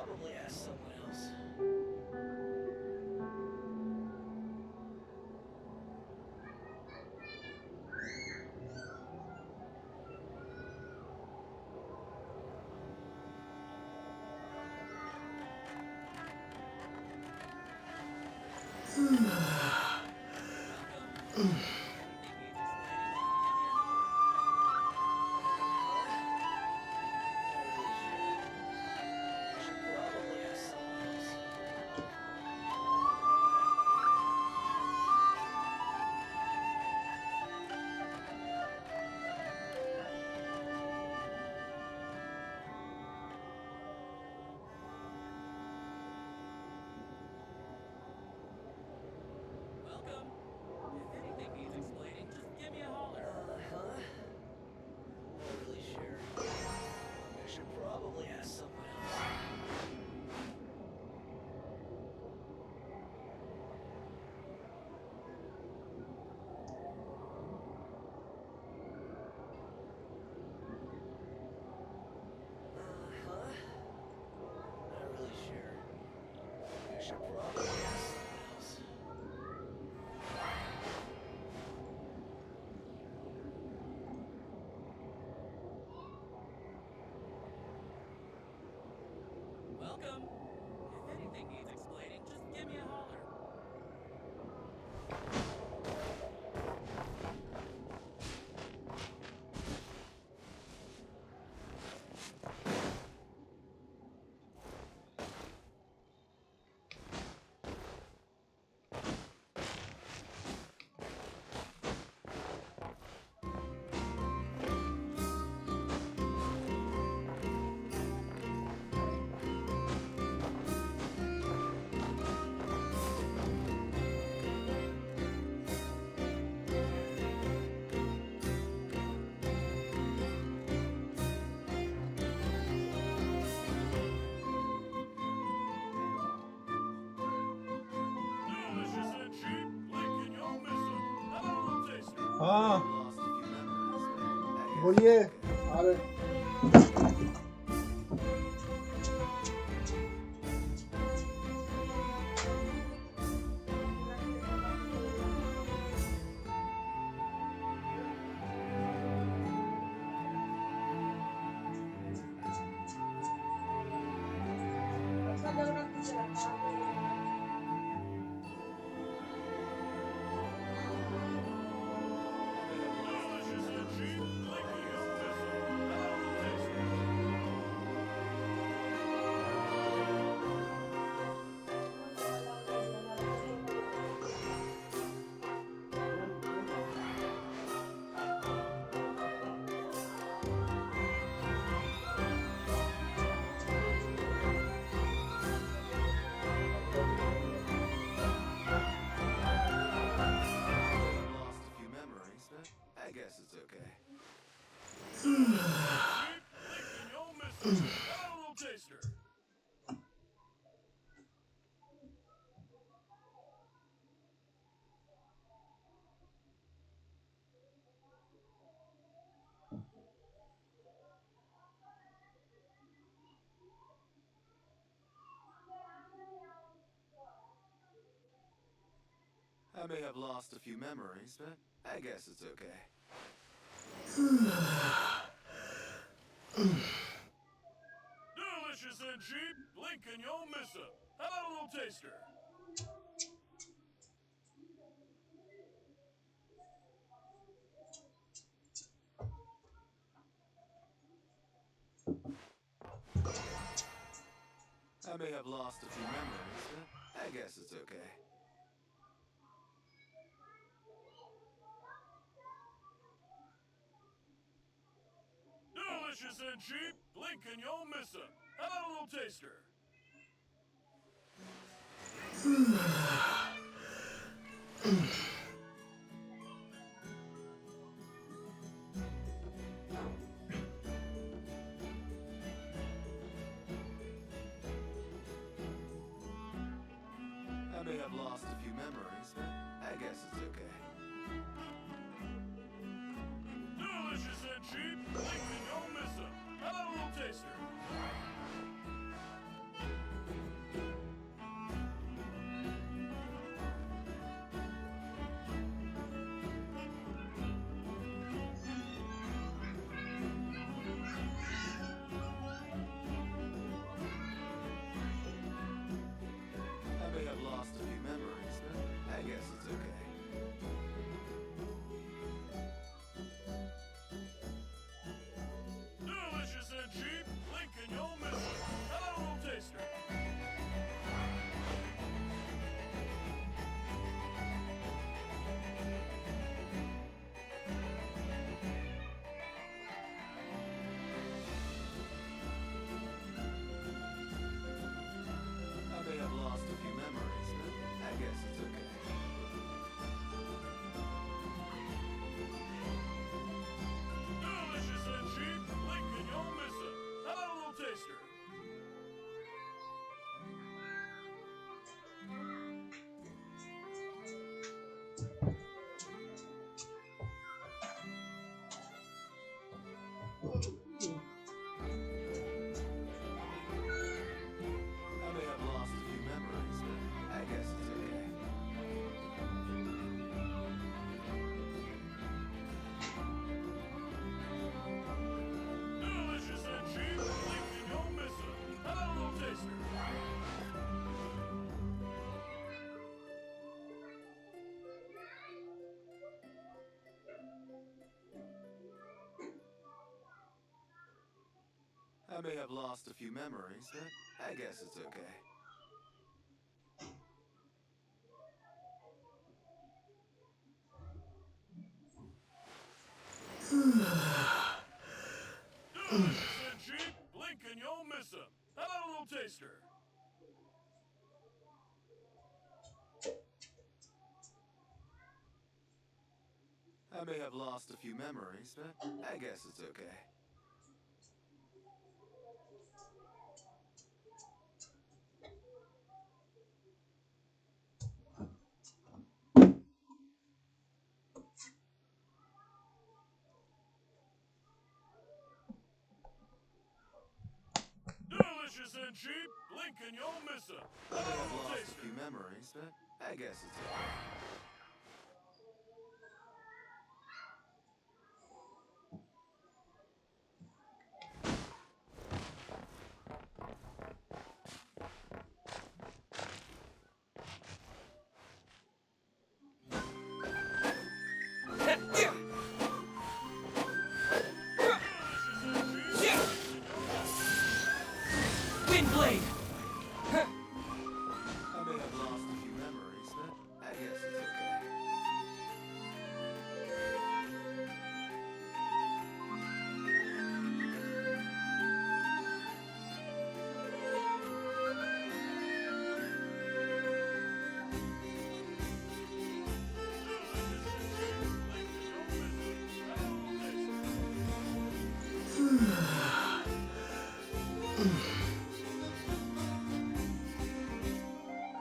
probably ask someone else. हाँ बोलिए आ रहे I may have lost a few memories, but I guess it's okay. Delicious and cheap, blink and you'll miss them. How about a little taster? I may have lost a few memories, but I guess it's okay. Delicious and cheap, blink and you'll miss them. How about a little taster? I may have lost a few memories, but I guess it's okay. Delicious and cheap, blink and you'll miss them. How about a little taster? may have lost a few memories, but I guess it's okay. Delicious and cheap. Blink and you'll miss it. How about a little taster? I may have lost a few memories, but I guess it's okay. Delicious and cheap. Blink and you'll miss it. How about a little taster? I may have lost a few memories, but I guess it's okay. Delicious and cheap. Blink and you'll miss it. I How may about a have little lost a taster? few memories, but I guess it's okay. Windblade! I may have lost a few memories, but I guess it's okay.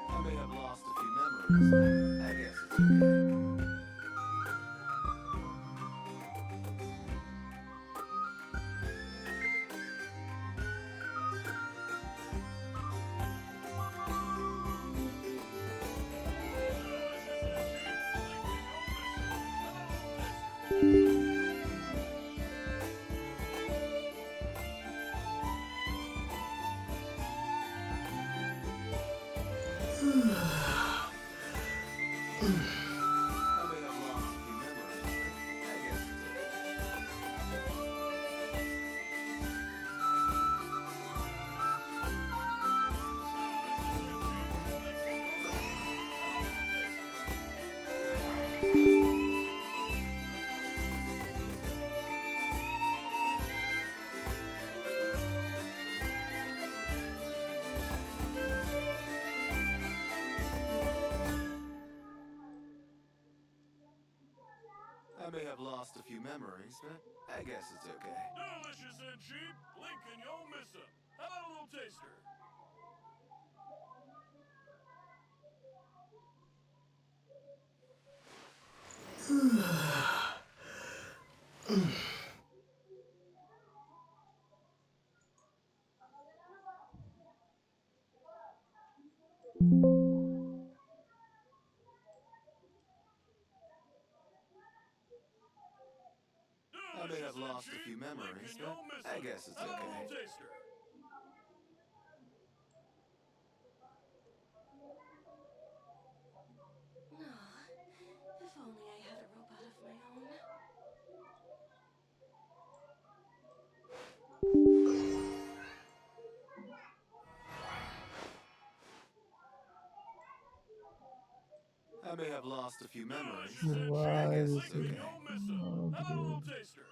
I may have lost a few memories, but I guess it's okay. I may have lost a few memories, but I guess it's okay. I may have lost a few memories, but I guess it's okay. Delicious and cheap. Blink and you'll miss it. How about a little taster? I may have lost a few memories, but I guess it's How about a okay. little taster? If only I had a robot of my own. I may have lost a few memories, Delicious and but I cheap. guess Blink it's and okay. you'll miss it. How about a little taster?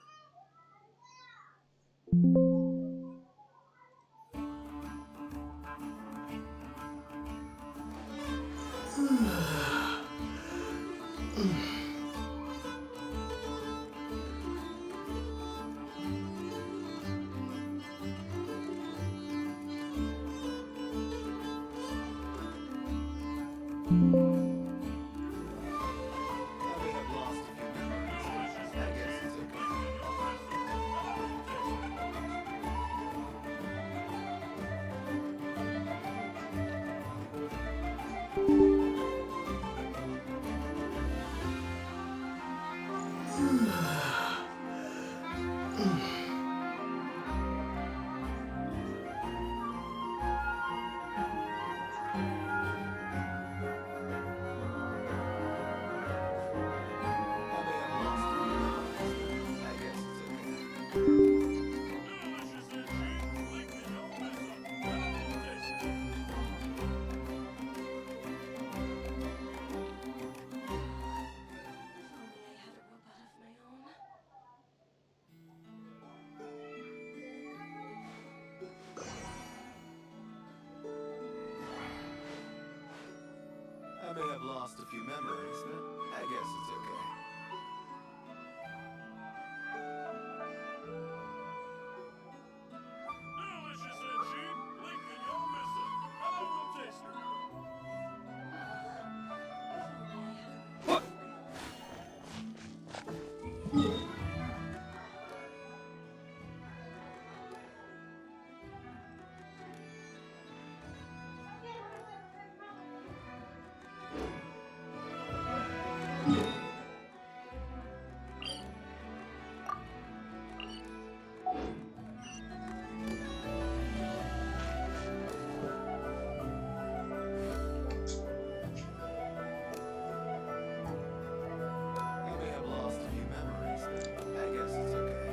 I may have lost a few memories, but I guess it's okay. may have lost a few memories, but I guess it's okay. Delicious and cheap. Lincoln, you'll miss it. How about a little taster? What? You may have lost a few memories, but I guess it's okay.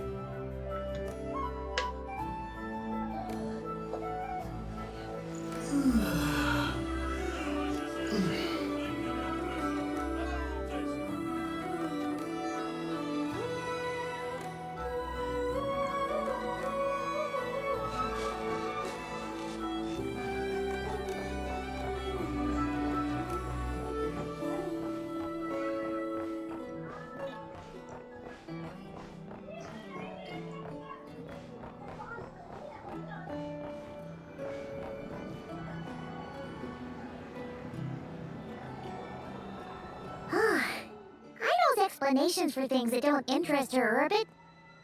Explanations for things that don't interest her are a bit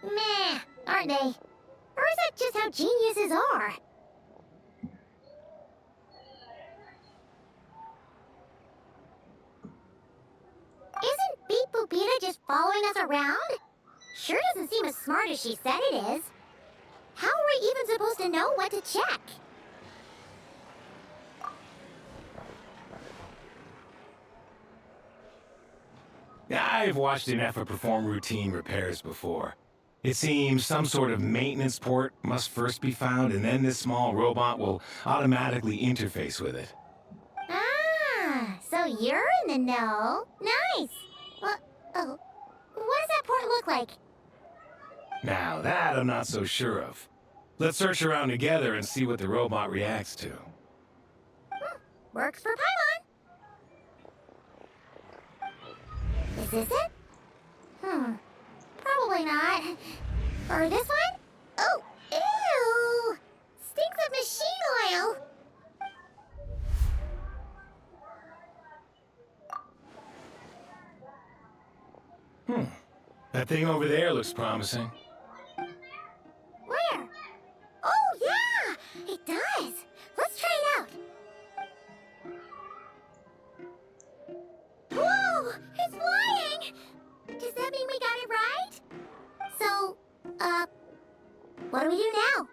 meh, aren't they? Or is that just how geniuses are? Isn't Beep Boopita just following us around? Sure doesn't seem as smart as she said it is. How are we even supposed to know what to check? I've watched an effort perform routine repairs before. It seems some sort of maintenance port must first be found, and then this small robot will automatically interface with it. Ah, so you're in the know. Nice. Well, oh, what does that port look like? Now, that I'm not so sure of. Let's search around together and see what the robot reacts to. Works for Paimon. Is this it? Probably not. Or this one? Oh, ew! Stinks of machine oil! That thing over there looks promising. Where? Oh, yeah! It does! Let's try it out. Whoa! It's flying! Does that mean we got it right? So, what do we do now?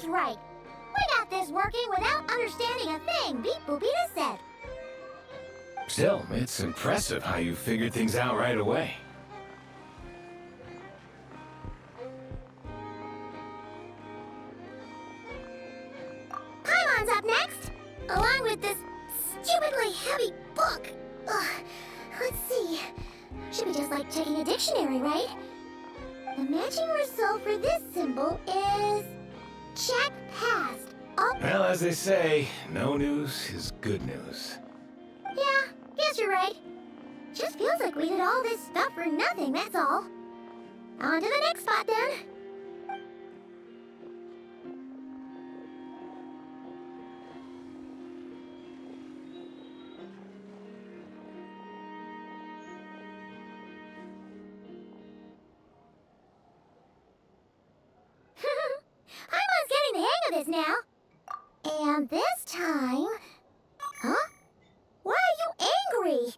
Right. We got this working without understanding a thing Beep Boopita said. Still, it's impressive how you figured things out right away. Paimon's up next, along with this stupidly heavy book. Ugh. Let's see. Should be just like checking a dictionary, right? The matching result for this symbol is... check passed. Oh. Well, as they say, no news is good news. Yeah, guess you're right. Just feels like we did all this stuff for nothing, that's all. On to the next spot, then. is now. And this time... Huh? Why are you angry?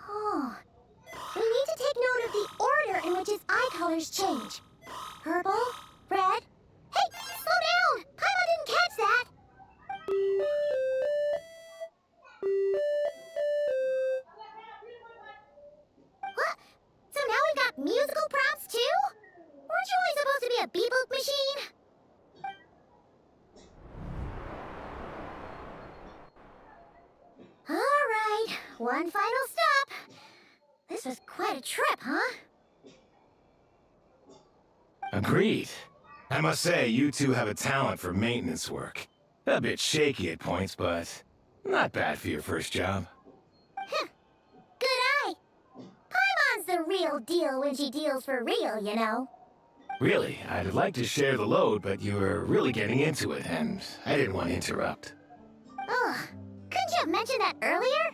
Oh. We need to take note of the order in which his eye colors change. Purple, red... Hey, slow down! Paimon didn't catch that! What? So now we've got musical prompts too? Weren't you only supposed to be a beatbook machine? Alright, one final stop. This was quite a trip, huh? Agreed. I must say, you two have a talent for maintenance work. A bit shaky at points, but not bad for your first job. Good eye. Paimon's the real deal when she deals for real, you know. Really, I'd like to share the load, but you were really getting into it, and I didn't want to interrupt. Ugh, couldn't you have mentioned that earlier?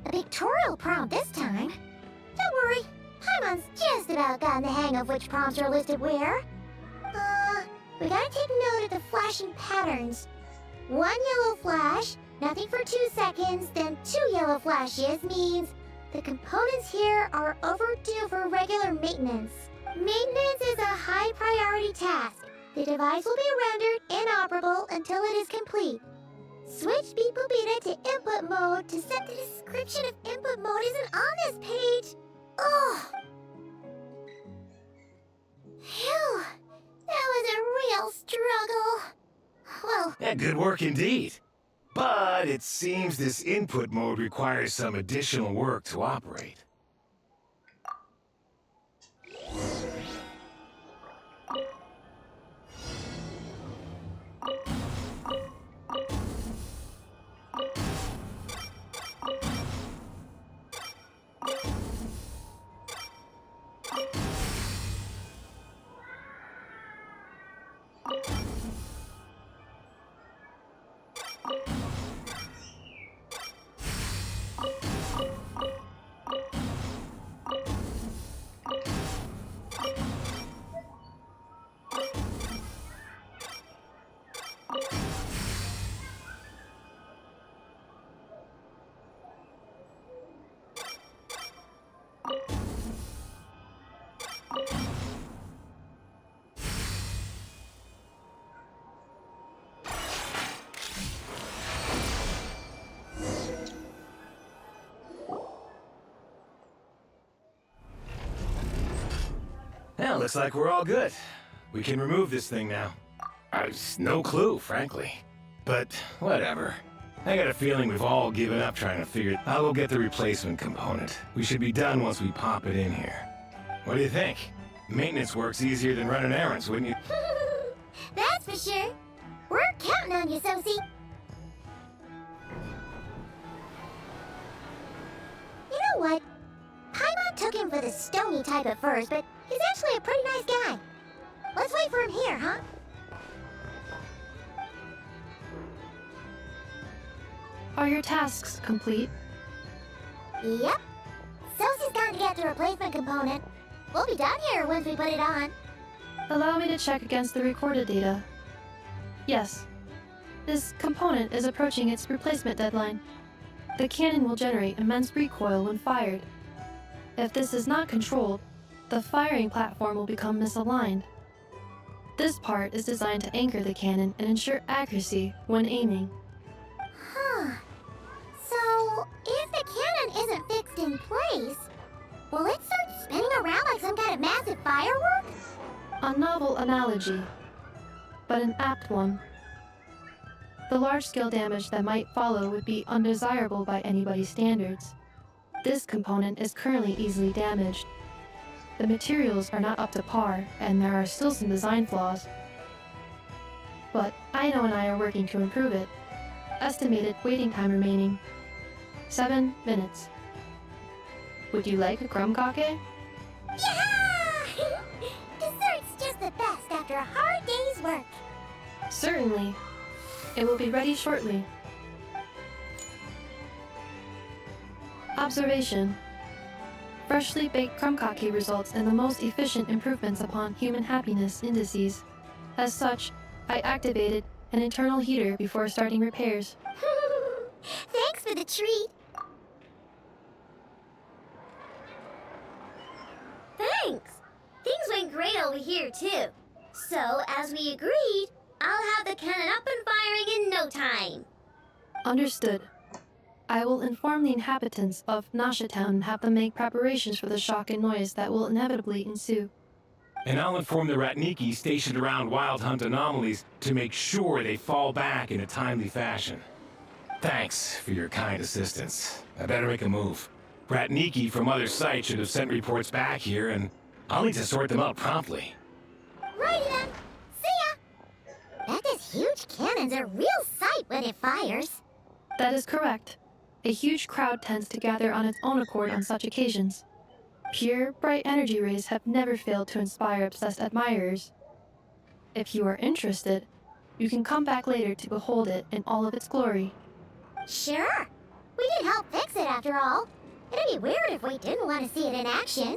A pictorial prompt this time. Don't worry, Paimon's just about gotten the hang of which prompts are listed where. We gotta take note of the flashing patterns. 1 yellow flash, nothing for 2 seconds, then 2 yellow flashes means the components here are overdue for regular maintenance. Maintenance is a high priority task. The device will be rendered inoperable until it is complete. Switch Beep Boop Beta to input mode to set the description of input mode isn't on this page. Ugh. Phew. That was a real struggle. Well, Yeah, good work indeed. But it seems this input mode requires some additional work to operate. Well, looks like we're all good. We can remove this thing now. I've no clue, frankly. But whatever. I got a feeling we've all given up trying to figure it. I'll go get the replacement component. We should be done once we pop it in here. What do you think? Maintenance work's easier than running errands, wouldn't you? that's for sure. We're counting on you, Sosie. You know what? Paimon took him for the stony type at first, but he's actually a pretty nice guy. Let's wait for him here, huh? Are your tasks complete? Yep. Sosie's gone to get the replacement component. We'll be done here once we put it on. Allow me to check against the recorded data. Yes. This component is approaching its replacement deadline. The cannon will generate immense recoil when fired. If this is not controlled, the firing platform will become misaligned. This part is designed to anchor the cannon and ensure accuracy when aiming. Huh. So, if the cannon isn't fixed fixed in place, will it start spinning around like some kind of massive firework? A novel analogy, but an apt one. The large-scale damage that might follow would be undesirable by anybody's standards. This component is currently easily damaged. The materials are not up to par, and there are still some design flaws. But Aino and I are working to improve it. Estimated waiting time remaining: 7 minutes. Would you like a crumb kake? Yeah! Dessert's just the best after a hard day's work. Certainly. It will be ready shortly. Observation. Freshly baked crumb kake results in the most efficient improvements upon human happiness indices. As such, I activated an internal heater before starting repairs. Thanks for the treat. Thanks. Things went great over here, too. So, as we agreed, I'll have the cannon up and firing in no time. Understood. I will inform the inhabitants of Nasha Town and have them make preparations for the shock and noise that will inevitably ensue. And I'll inform the Ratniki stationed around Wild Hunt anomalies to make sure they fall back in a timely fashion. Thanks for your kind assistance. I better make a move. Ratniki from other sites should have sent reports back here, and I'll need to sort them out promptly. Righty then. See ya. Bet this huge cannon's a real sight when it fires. That is correct. A huge crowd tends to gather on its own accord on such occasions. Pure, bright energy rays have never failed to inspire obsessed admirers. If you are interested, you can come back later to behold it in all of its glory. Sure. We can help fix it after all. It'd be weird if we didn't want to see it in action.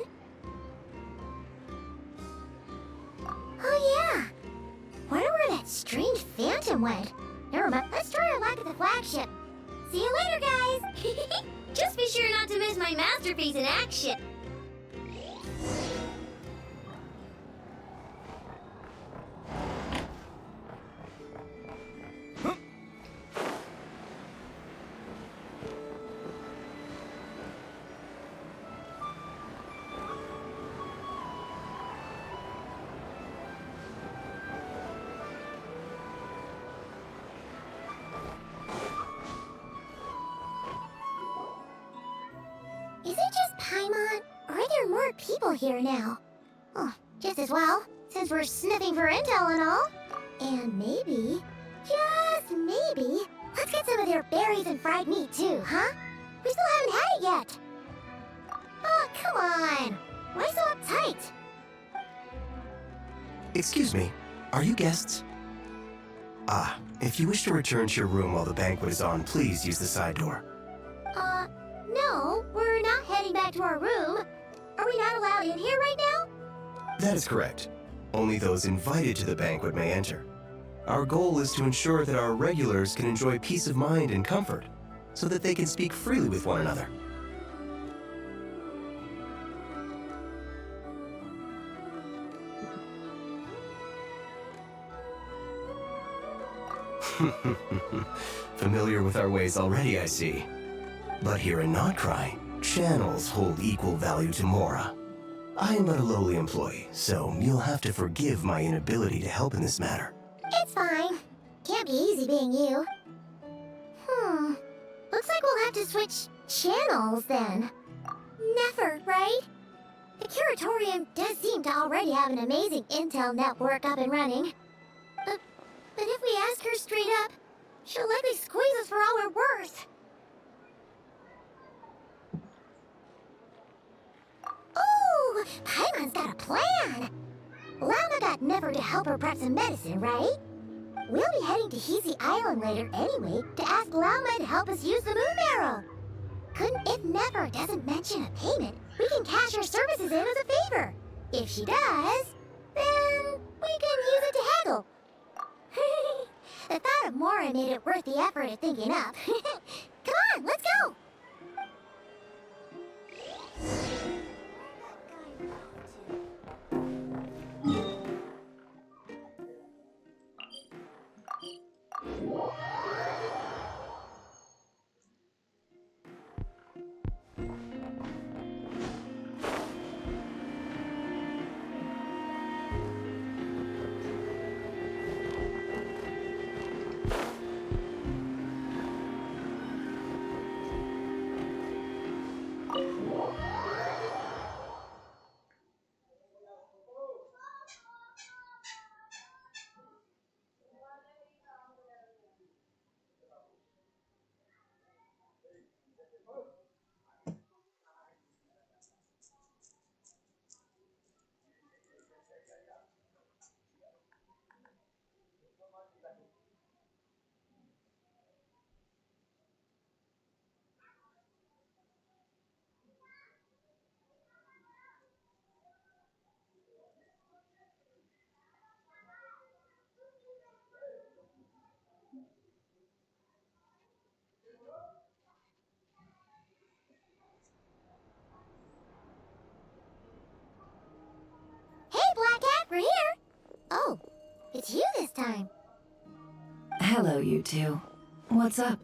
Oh yeah. Wonder where that strange phantom went. Never mind. Let's try our luck at the flagship. See you later, guys. Just be sure not to miss my masterpiece in action. Is it just Paimon, or are there more people here now? Oh, just as well, since we're sniffing for intel and all. And maybe, just maybe, let's get some of their berries and fried meat too, huh? We still haven't had it yet. Oh, come on. Why so uptight? Excuse me, are you guests? If you wish to return to your room while the banquet is on, please use the side door. No, we're not heading back to our room. Are we not allowed in here right now? That is correct. Only those invited to the banquet may enter. Our goal is to ensure that our regulars can enjoy peace of mind and comfort, so that they can speak freely with one another. Familiar with our ways already, I see. But here in Krai, channels hold equal value to Mora. I am but a lowly employee, so you'll have to forgive my inability to help in this matter. It's fine. Can't be easy being you. Looks like we'll have to switch channels then. Never, right? The Curatorium does seem to already have an amazing intel network up and running. But if we ask her straight up, she'll likely squeeze us for all we're worth. Ooh, Paimon's got a plan! Lama got Never to help her prep some medicine, right? We'll be heading to Hezi Island later anyway to ask Lama to help us use the moon barrel. If Never doesn't mention a payment, we can cash her services in as a favor. If she does, then we can use it to haggle. The thought of Mora made it worth the effort of thinking up. Come on, let's go! Hey, Black Cat, we're here. Oh, it's you this time. Hello, you two. What's up?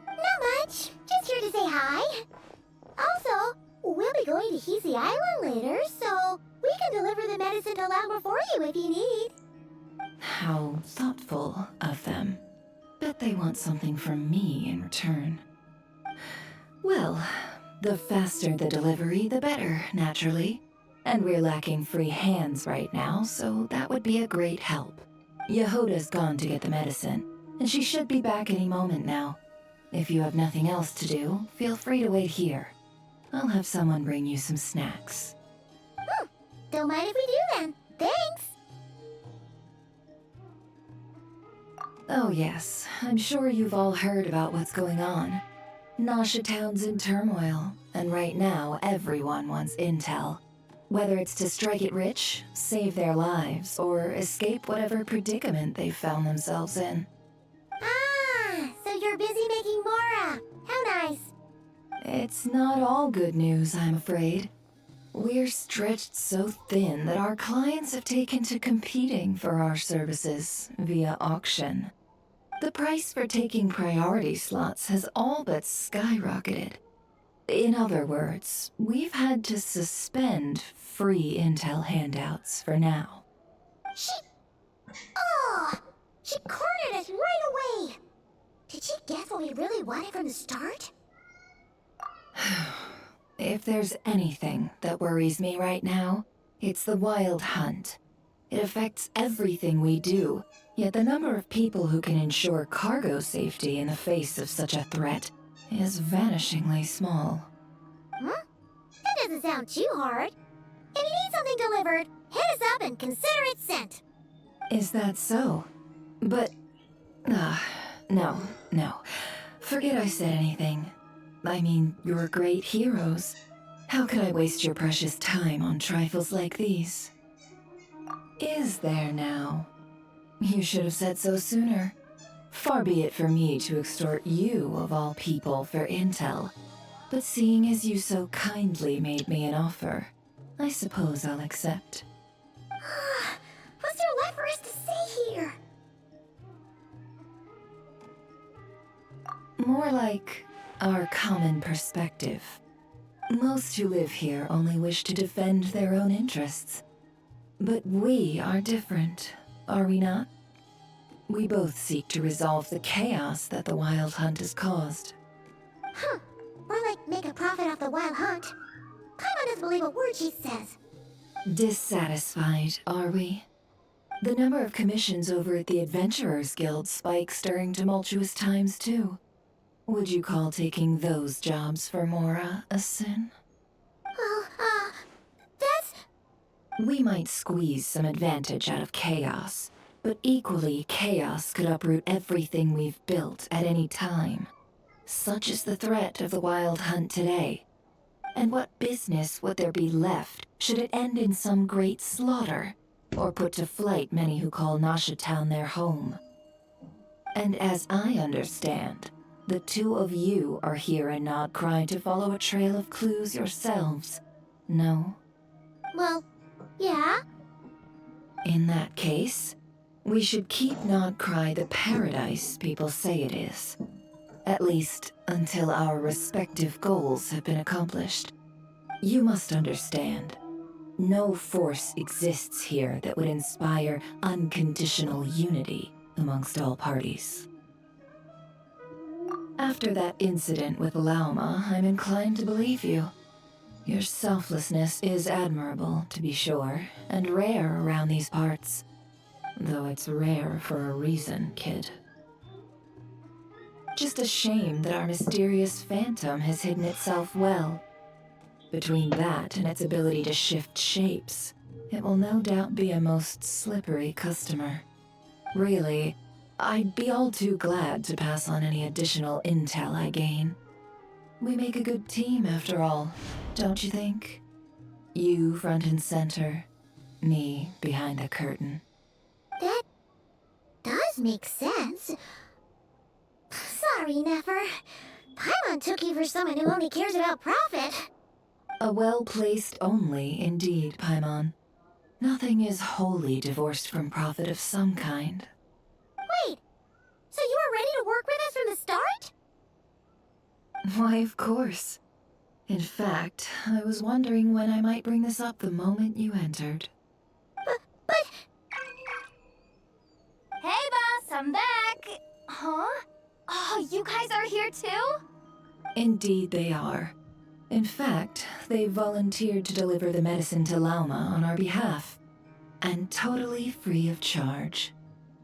Not much. Just here to say hi. Also, we'll be going to Heasy Island later, so we can deliver the medicine to Lagma for you if you need. How thoughtful of them. Bet they want something from me in return. Well, the faster the delivery, the better, naturally. And we're lacking free hands right now, so that would be a great help. Yehoda's gone to get the medicine, and she should be back any moment now. If you have nothing else to do, feel free to wait here. I'll have someone bring you some snacks. Don't mind if we do then. Thanks. Oh yes, I'm sure you've all heard about what's going on. Nasha Town's in turmoil, and right now everyone wants intel. Whether it's to strike it rich, save their lives, or escape whatever predicament they've found themselves in. Ah, so you're busy making Mora. How nice. It's not all good news, I'm afraid. We're stretched so thin that our clients have taken to competing for our services via auction. The price for taking priority slots has all but skyrocketed. In other words, we've had to suspend free intel handouts for now. She cornered us right away. Did she guess what we really wanted from the start? If there's anything that worries me right now, it's the wild hunt. It affects everything we do, yet the number of people who can ensure cargo safety in the face of such a threat is vanishingly small. Huh? That doesn't sound too hard. If you need something delivered, hit us up and consider it sent. Is that so? But... no. Forget I said anything. I mean, you're great heroes. How could I waste your precious time on trifles like these? Is there now? You should have said so sooner. Far be it for me to extort you, of all people, for intel. But seeing as you so kindly made me an offer, I suppose I'll accept. What's there left for us to say here? More like our common perspective. Most who live here only wish to defend their own interests. But we are different, are we not? We both seek to resolve the chaos that the Wild Hunt has caused. Huh. More like make a profit off the wild hunt. Paimon doesn't believe a word she says. Dissatisfied, are we? The number of commissions over at the Adventurers Guild spikes during tumultuous times, too. Would you call taking those jobs for Mora a sin? Well, that's... We might squeeze some advantage out of chaos, but equally, chaos could uproot everything we've built at any time. Such is the threat of the Wild Hunt today. And what business would there be left should it end in some great slaughter, or put to flight many who call Nasha Town their home? And as I understand, the two of you are here in Krai to follow a trail of clues yourselves, no? Well, yeah. In that case, we should keep Krai the paradise people say it is. At least, until our respective goals have been accomplished. You must understand, no force exists here that would inspire unconditional unity amongst all parties. After that incident with Lauma, I'm inclined to believe you. Your selflessness is admirable, to be sure, and rare around these parts. Though it's rare for a reason, kid. Just a shame that our mysterious phantom has hidden itself well. Between that and its ability to shift shapes, it will no doubt be a most slippery customer. Really, I'd be all too glad to pass on any additional intel I gain. We make a good team after all, don't you think? You front and center, me behind the curtain. That does make sense. Sorry, Nefer. Paimon took you for someone who only cares about profit. A well-placed only, indeed, Paimon. Nothing is wholly divorced from profit of some kind. Wait, so you were ready to work with us from the start? Why, of course. In fact, I was wondering when I might bring this up the moment you entered. But... Hey, boss, I'm back! Huh? Oh, you guys are here too? Indeed they are. In fact, they volunteered to deliver the medicine to Lauma on our behalf. And totally free of charge.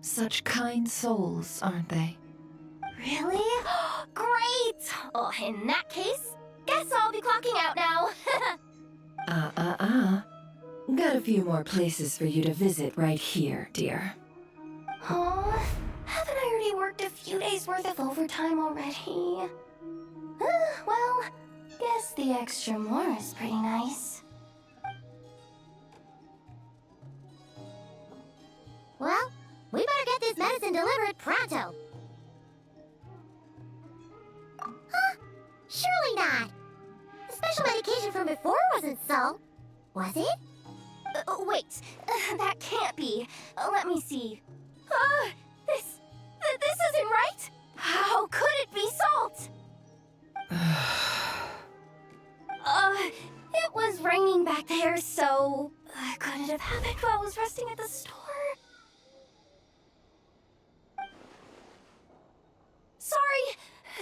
Such kind souls, aren't they? Really? Great! Oh, in that case, guess I'll be clocking out now. Got a few more places for you to visit right here, dear. Huh? Haven't I already worked a few days worth of overtime already? Well, guess the extra more is pretty nice. Well, we better get this medicine delivered pronto. Huh? Surely not. The special medication from before wasn't so. Was it? Wait, that can't be. Let me see. This isn't right? How could it be salt? It was raining back there, so could it have happened while I was resting at the store?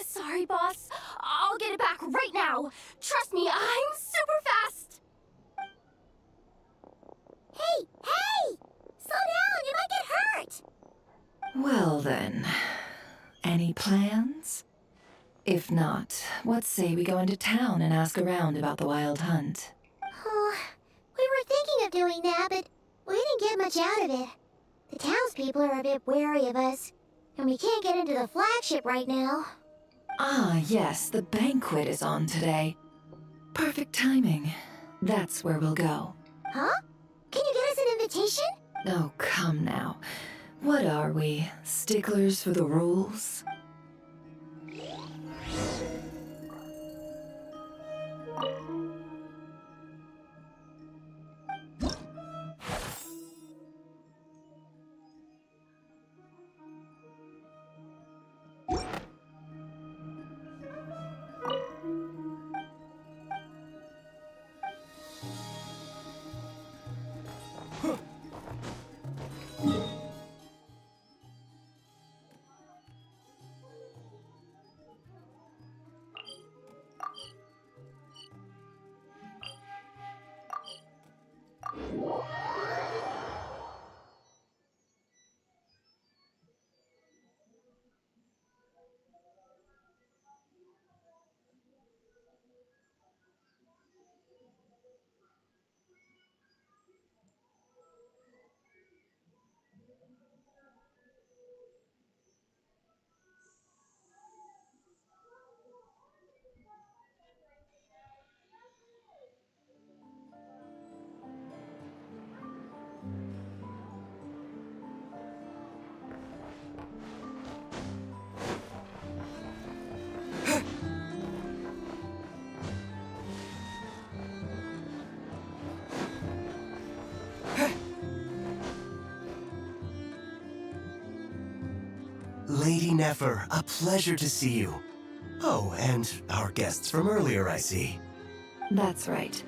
Sorry, boss. I'll get it back right now. Trust me, I'm super fast. Hey! Slow down, you might get hurt! Well then, any plans? If not, what say we go into town and ask around about the wild hunt? Oh, we were thinking of doing that, but we didn't get much out of it. The townspeople are a bit wary of us, and we can't get into the flagship right now. Ah, yes, the banquet is on today. Perfect timing. That's where we'll go. Huh? Can you get us an invitation? Oh, come now. What are we, sticklers for the rules? Lady Nefer, a pleasure to see you. Oh, and our guests from earlier, I see. That's right.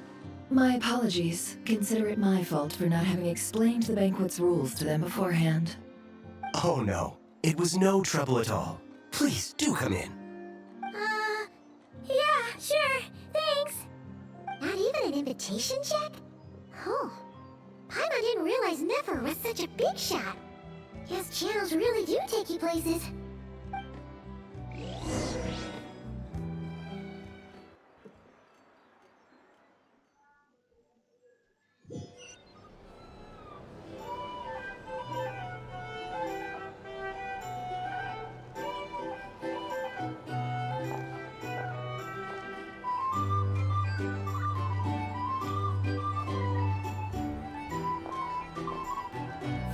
My apologies. Consider it my fault for not having explained the banquet's rules to them beforehand. Oh no, it was no trouble at all. Please, do come in. Yeah, sure, thanks. Not even an invitation check? Oh, Paimon didn't realize Nefer was such a big shot. Guess channels really do take you places.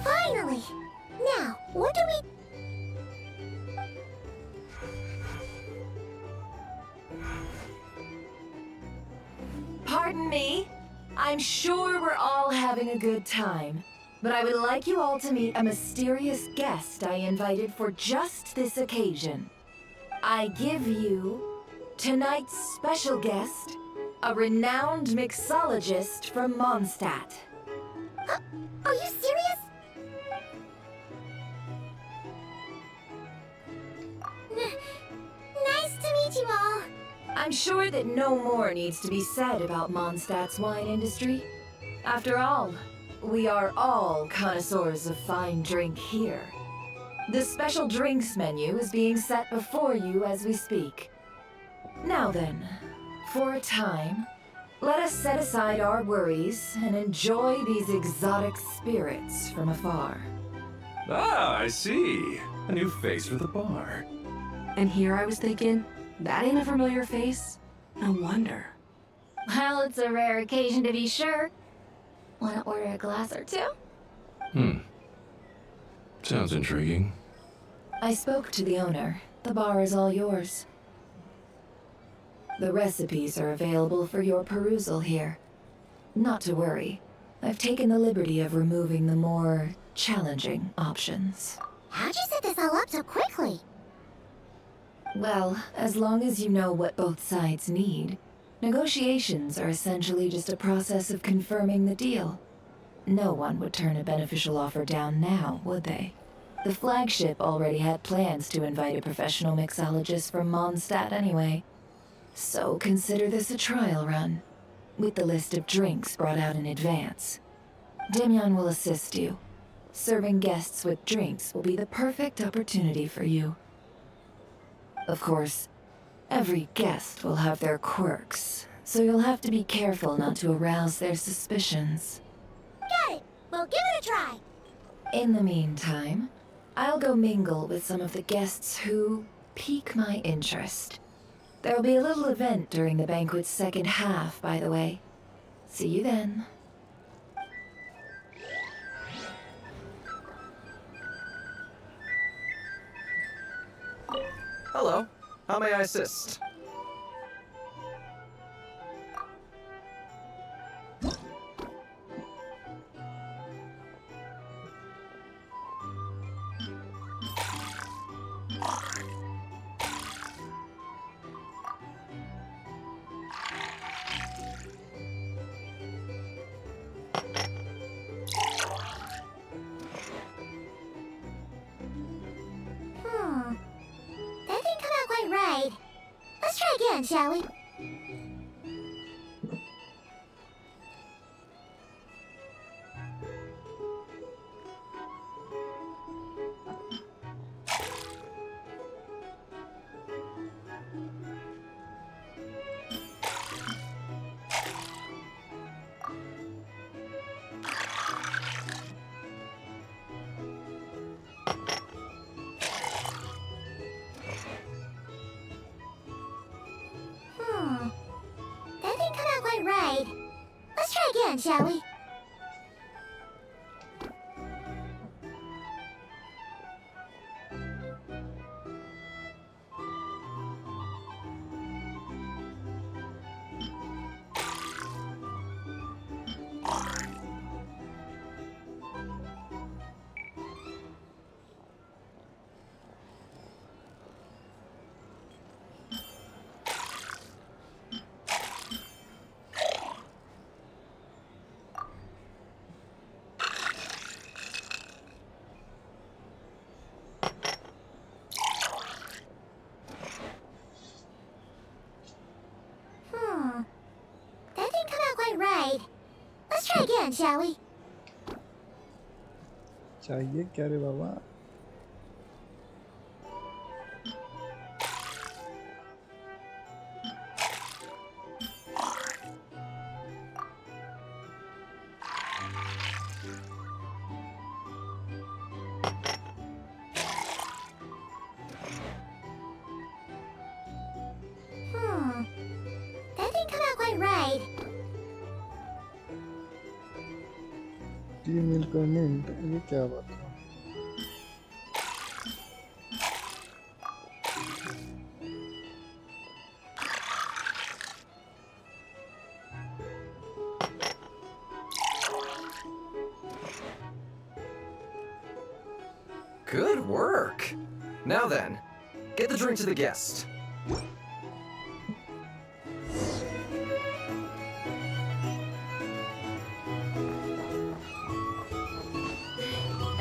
Finally! Now, what do we... Pardon me? I'm sure we're all having a good time, but I would like you all to meet a mysterious guest I invited for just this occasion. I give you tonight's special guest, a renowned mixologist from Mondstadt. Are you serious? Nice to meet you all. I'm sure that no more needs to be said about Mondstadt's wine industry. After all, we are all connoisseurs of fine drink here. The special drinks menu is being set before you as we speak. Now then, for a time, let us set aside our worries and enjoy these exotic spirits from afar. Ah, I see. A new face for the bar. And here I was thinking, that ain't a familiar face. No wonder. Well, it's a rare occasion to be sure. Wanna order a glass or two? Sounds intriguing. I spoke to the owner. The bar is all yours. The recipes are available for your perusal here. Not to worry. I've taken the liberty of removing the more challenging options. How'd you set this all up so quickly? Well, as long as you know what both sides need, negotiations are essentially just a process of confirming the deal. No one would turn a beneficial offer down now, would they? The flagship already had plans to invite a professional mixologist from Mondstadt anyway. So consider this a trial run, with the list of drinks brought out in advance. Demyon will assist you. Serving guests with drinks will be the perfect opportunity for you. Of course, every guest will have their quirks, so you'll have to be careful not to arouse their suspicions. Got it. We'll give it a try. In the meantime, I'll go mingle with some of the guests who pique my interest. There'll be a little event during the banquet's second half, by the way. See you then. Hello. How may I assist? That didn't come out quite right. Let's try again, shall we? That didn't come out quite right. Let's try again, shall we? That didn't come out quite right. Let's try again, shall we? चाहिए क्या रे बाबा? मिल payment ये क्या बात है? Good work. Now then, get the drink to the guest.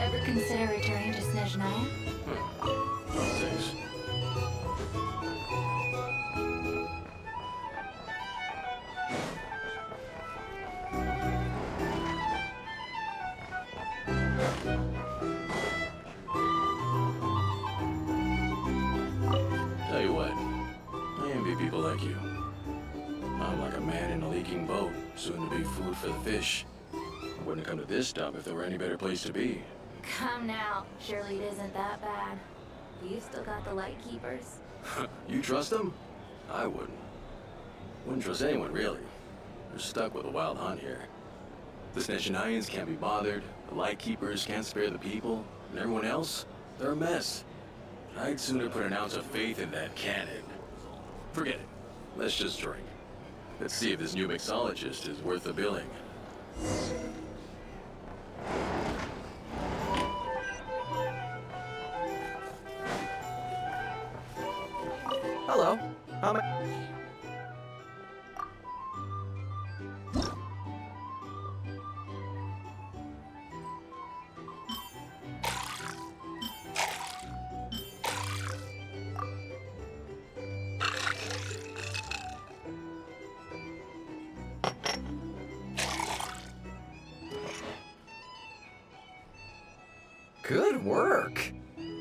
Ever consider returning to Snezhnaya? Thanks. Tell you what, I envy people like you. I'm like a man in a leaking boat, soon to be food for the fish. I wouldn't have come to this dump if there were any better place to be. Come now, surely it isn't that bad. You've still got the light keepers. You trust them? I wouldn't. Wouldn't trust anyone, really. They're stuck with a wild hunt here. The Snezhnayans can't be bothered, the Lightkeepers can't spare the people, and everyone else, they're a mess. I'd sooner put an ounce of faith in that cannon. Forget it. Let's just drink. Let's see if this new mixologist is worth the billing. Hello. How may... Good work.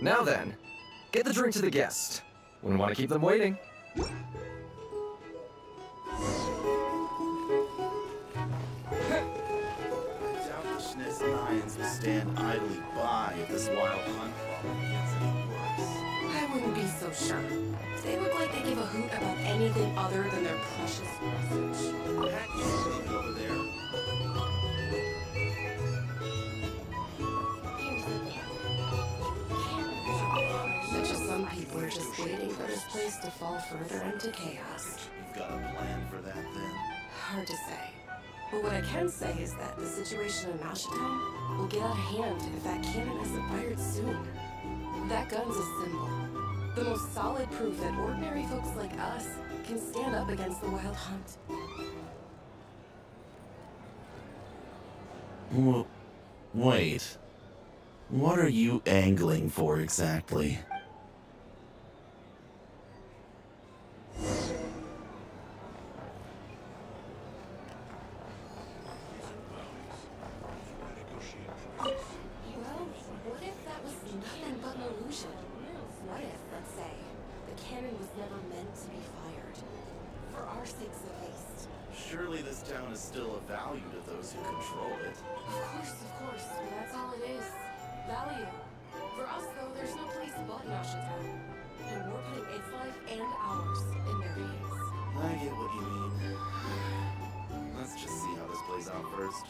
Now then, get the drink to the guest. Wouldn't want to keep them waiting. I doubt the Snezhnayans will stand idly by if this wild hunt problem gets any worse. I wouldn't be so sure. They look like they give a hoot about anything other than their precious message. Heck, you see it over there. But just some people are just waiting for this place to fall further into chaos. You've got a plan for that then? Hard to say. But what I can say is that the situation in Mashatown will get out of hand if that cannon isn't fired soon. That gun's a symbol. The most solid proof that ordinary folks like us can stand up against the wild hunt. Well, wait. What are you angling for exactly? Well, what if that was nothing but an illusion? What if, let's say, the cannon was never meant to be fired? For our sakes at least. Surely this town is still of value to those who control it. Of course, but that's all it is. Value. For us, though, there's no place but Mashatown. And we're putting its life and ours in their hands. I get what you mean. Let's just see how this plays out first.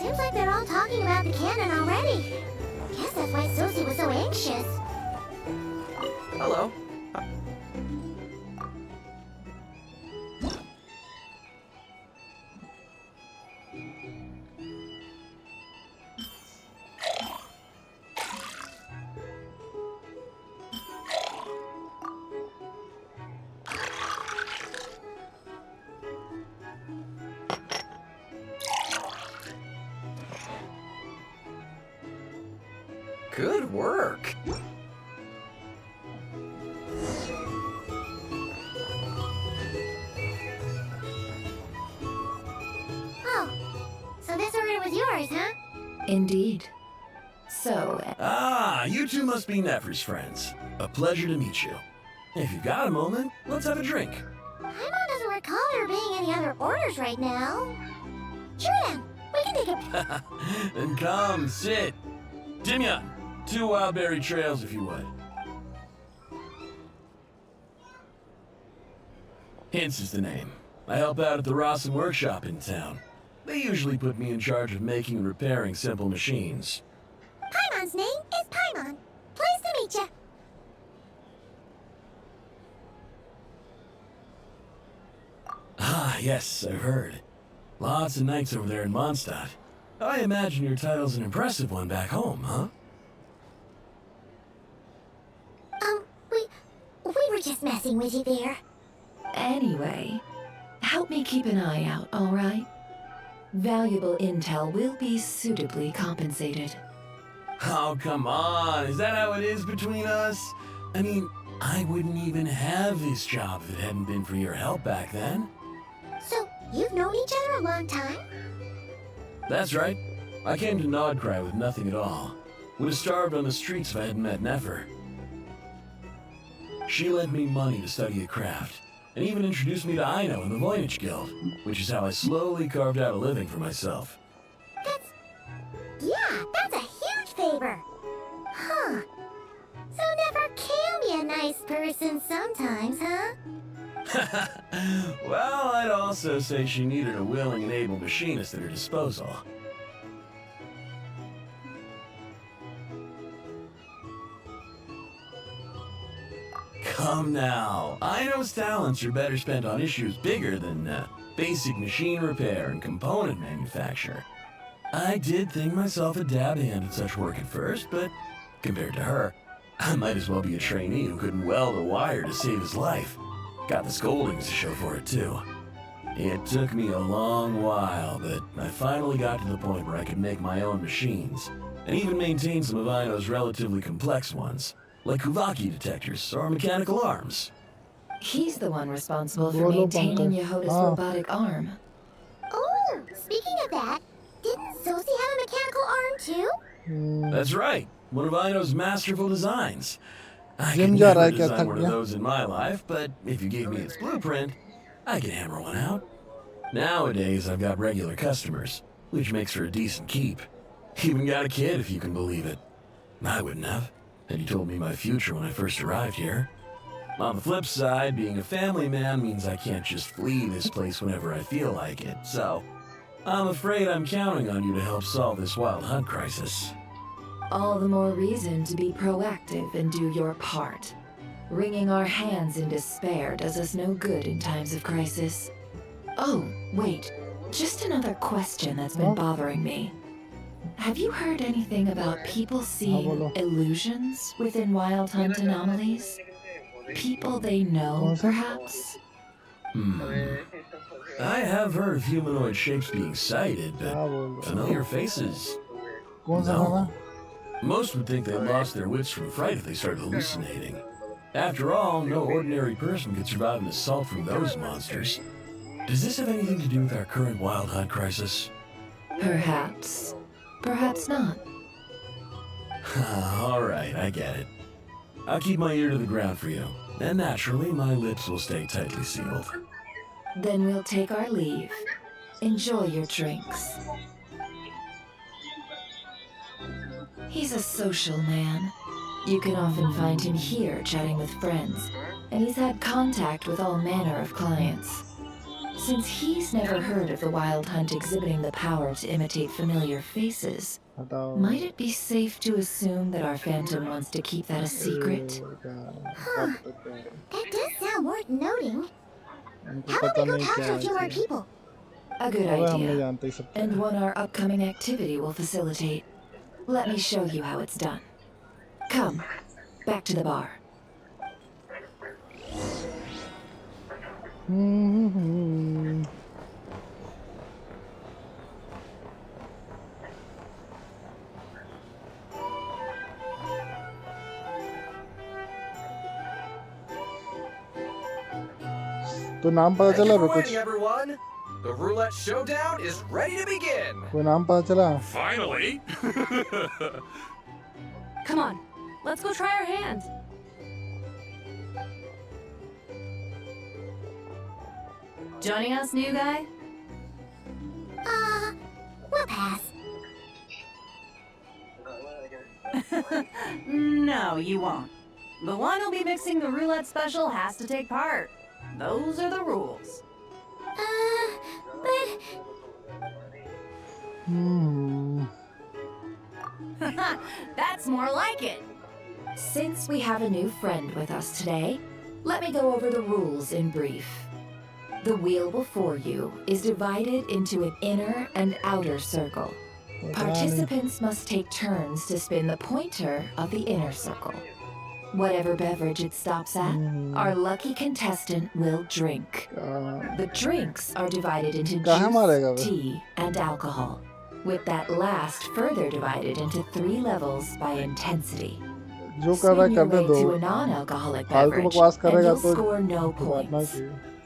Seems like they're all talking about the cannon already. Guess that's why Sosie was so anxious. Hello. Good work. Oh, so this order was yours, huh? Indeed. So, Ah, you two must be Nefer's friends. A pleasure to meet you. If you've got a moment, let's have a drink. Paimon doesn't recall there being any other orders right now. Sure then, we can take a... Then come, sit. Dimyan, 2 wildberry trails if you would. Hints is the name. I help out at the Rossen workshop in town. They usually put me in charge of making and repairing simple machines. Paimon's name is Paimon. Pleased to meet ya. Ah, yes, I've heard. Lots of knights over there in Mondstadt. I imagine your title's an impressive one back home, huh? We were just messing with you there. Anyway, help me keep an eye out, all right? Valuable intel will be suitably compensated. Oh, come on. Is that how it is between us? I mean, I wouldn't even have this job if it hadn't been for your help back then. So, you've known each other a long time? That's right. I came to Nodcry with nothing at all. Would have starved on the streets if I hadn't met Nefer. She lent me money to study a craft, and even introduced me to Aino in the Voynich Guild, which is how I slowly carved out a living for myself. That's a huge favor. Huh. So Nefer can be a nice person sometimes, huh? Well, I'd also say she needed a willing and able machinist at her disposal. Come now. Aino's talents are better spent on issues bigger than basic machine repair and component manufacture. I did think myself a dab hand at such work at first, but compared to her, I might as well be a trainee who couldn't weld a wire to save his life. Got the scoldings to show for it, too. It took me a long while, but I finally got to the point where I could make my own machines, and even maintain some of Aino's relatively complex ones, like Kuvaki detectors or mechanical arms. He's the one responsible for maintaining Yehoda's robotic arm. Oh, speaking of that, didn't Sosi have a mechanical arm too? That's right, one of Aino's masterful designs. I Jim could जा रहा never है क्या design थक one of गया? those in my life, but if you gave me its blueprint, I could hammer one out. Nowadays, I've got regular customers, which makes for a decent keep. Even got a kid, if you can believe it. I wouldn't have, had you told me my future when I first arrived here. On the flip side, being a family man means I can't just flee this place whenever I feel like it, so I'm afraid I'm counting on you to help solve this wild hunt crisis. All the more reason to be proactive and do your part. Wringing our hands in despair does us no good in times of crisis. Oh, wait. Just another question that's been bothering me. Have you heard anything about people seeing illusions within Wild Hunt anomalies? People they know, perhaps? I have heard of humanoid shapes being sighted, but familiar faces? No. Most would think they lost their wits from fright if they started hallucinating. After all, no ordinary person could survive an assault from those monsters. Does this have anything to do with our current Wild Hunt crisis? Perhaps. Perhaps not. All right, I get it. I'll keep my ear to the ground for you, and naturally, my lips will stay tightly sealed. Then we'll take our leave. Enjoy your drinks. He's a social man. You can often find him here chatting with friends, and he's had contact with all manner of clients. Since he's never heard of the Wild Hunt exhibiting the power to imitate familiar faces, might it be safe to assume that our Phantom wants to keep that a secret? Huh. That does sound worth noting. How about we go talk to a few more people? A good अब हम नहीं idea. जानते सब क्या And one our upcoming activity will facilitate. Let me show you how it's done. Come, back to the bar. तो नाम पता चला Thank you बे for कुछ waiting, everyone. The roulette showdown is ready to begin. कोई नाम पता चला Finally! Come on, let's go try our hand. Joining us, new guy? We'll pass. No, you won't. The one who'll be mixing the roulette special has to take part. Those are the rules. But That's more like it. Since we have a new friend with us today, let me go over the rules in brief. The wheel before you is divided into an inner and outer circle. Participants must take turns to spin the pointer of the inner circle. Whatever beverage it stops at, our lucky contestant will drink. The drinks are divided into juice, tea, and alcohol, with that last further divided into 3 levels by intensity. Spin your way to a non-alcoholic beverage, and you'll score no points.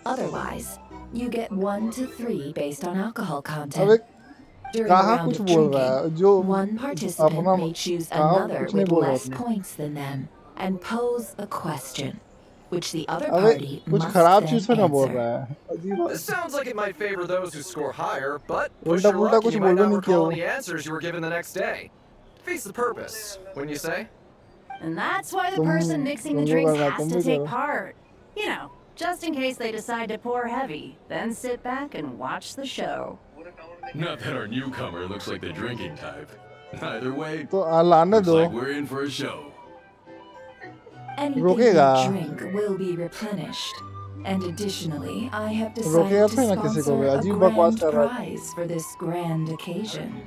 Otherwise, you get 1 to 3 based on alcohol content. During a round of drinking, one participant may choose another with less points than them and pose a question, which the other party must then answer. This sounds like it might favor those who score higher, but push your luck and you might not recall any answers you were given the next day. Defeats the purpose, wouldn't you say? And that's why the person mixing the drinks has to take part. You know, just in case they decide to pour heavy, then sit back and watch the show. Not that our newcomer looks like the drinking type. Either way, तो लाने looks दो like we're in for a show. Anything you drink will be replenished. And additionally, I have decided to sponsor a grand prize for this grand occasion.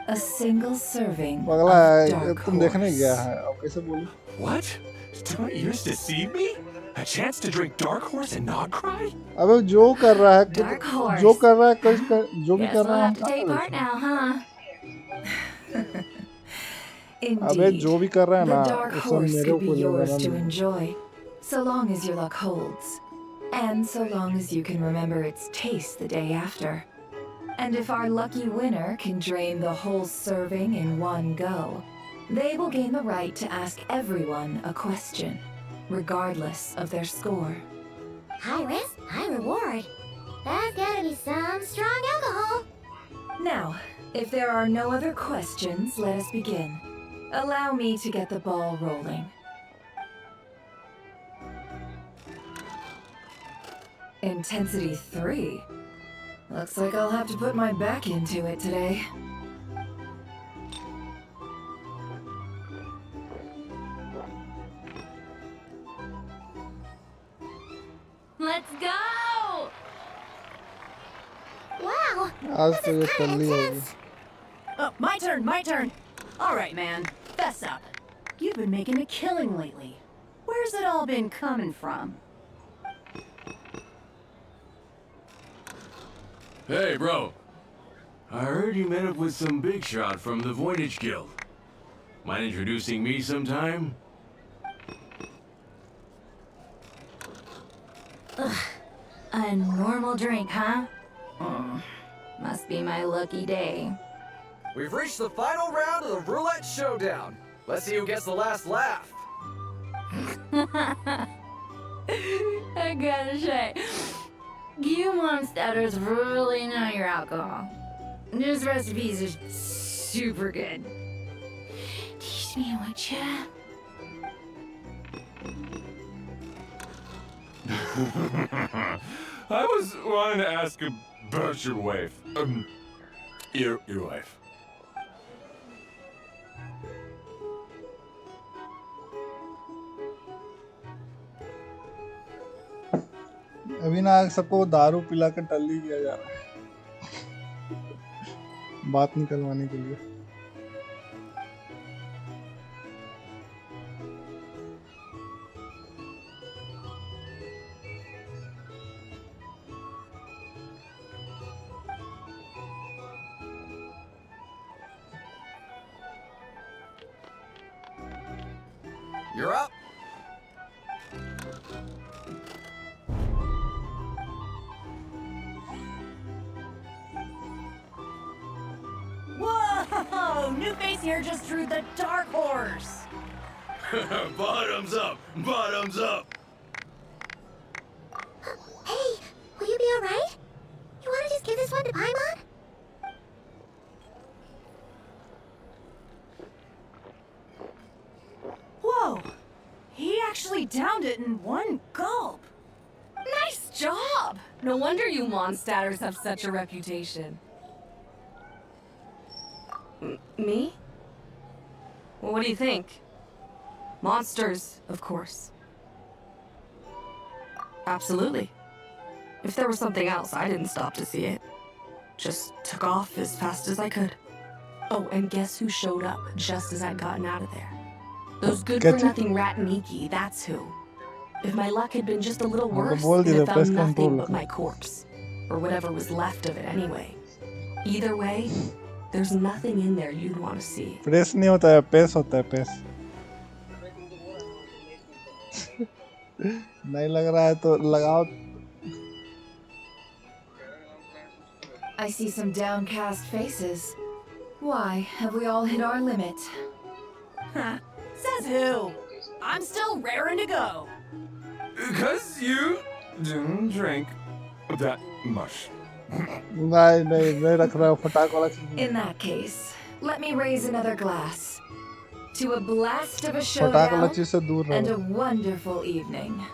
A single serving of Dark Horse. What? Did my ears deceive me? A chance to drink Dark Horse and not cry? अबे जो कर रहा है Dark Horse. जो कर रहा है जो भी Guess कर we'll रहा have to take part now, huh? अबे जो भी कर रहा है The ना Dark उसे Horse मेरे could be को yours लेना to नहीं enjoy, so long as your luck holds. And so long as you can remember its taste the day after. And if our lucky winner can drain the whole serving in one go, they will gain the right to ask everyone a question, regardless of their score. High risk, high reward. That's gotta be some strong alcohol. Now, if there are no other questions, let us begin. Allow me to get the ball rolling. Intensity 3. Looks like I'll have to put my back into it today. Let's go! Wow, आज तो ये कर ली होगी Oh, my turn. All right, man, fess up. You've been making a killing lately. Where's it all been coming from? Hey, bro. I heard you met up with some big shot from the Voynich Guild. Mind introducing me sometime? Ugh, a normal drink, huh? Must be my lucky day. We've reached the final round of the Roulette Showdown. Let's see who gets the last laugh. I gotta say, you monsters really know your alcohol. This recipe is super good. Teach me, would ya? I was wanting to ask about your wife. Your wife. अभी ना सबको दारू पिला कर टल्ली किया जा रहा है बात निकलवाने के लिए You're up. Whoa! New face here just drew the Dark Horse. Bottoms up! Bottoms up! Hey, will you be alright? You wanna just give this one to Paimon? Whoa! He actually downed it in one gulp. Nice job! No wonder you Mondstatters have such a reputation. Me? Well, what do you think? Monsters, of course. Absolutely. If there was something else, I didn't stop to see it. Just took off as fast as I could. Oh, and guess who showed up just as I'd gotten out of there? Those good-for-nothing rat Miki, that's who. If my luck had been just a little worse, they'd have found nothing but my corpse. Or whatever was left of it anyway. Either way, there's nothing in there you'd want to see. Press नहीं होता है, pace होता है, pace. नहीं लग रहा है तो लगाओ। I see some downcast faces. Why, have we all hit our limit? Huh. Says who? I'm still raring to go. Because you didn't drink that much. नहीं रख रहा हूँ, फटाक वाला चीज़। In that case, let me raise another glass. To a blast of a फटाक वाला showdown चीज़ से दूर and a रहो। wonderful evening.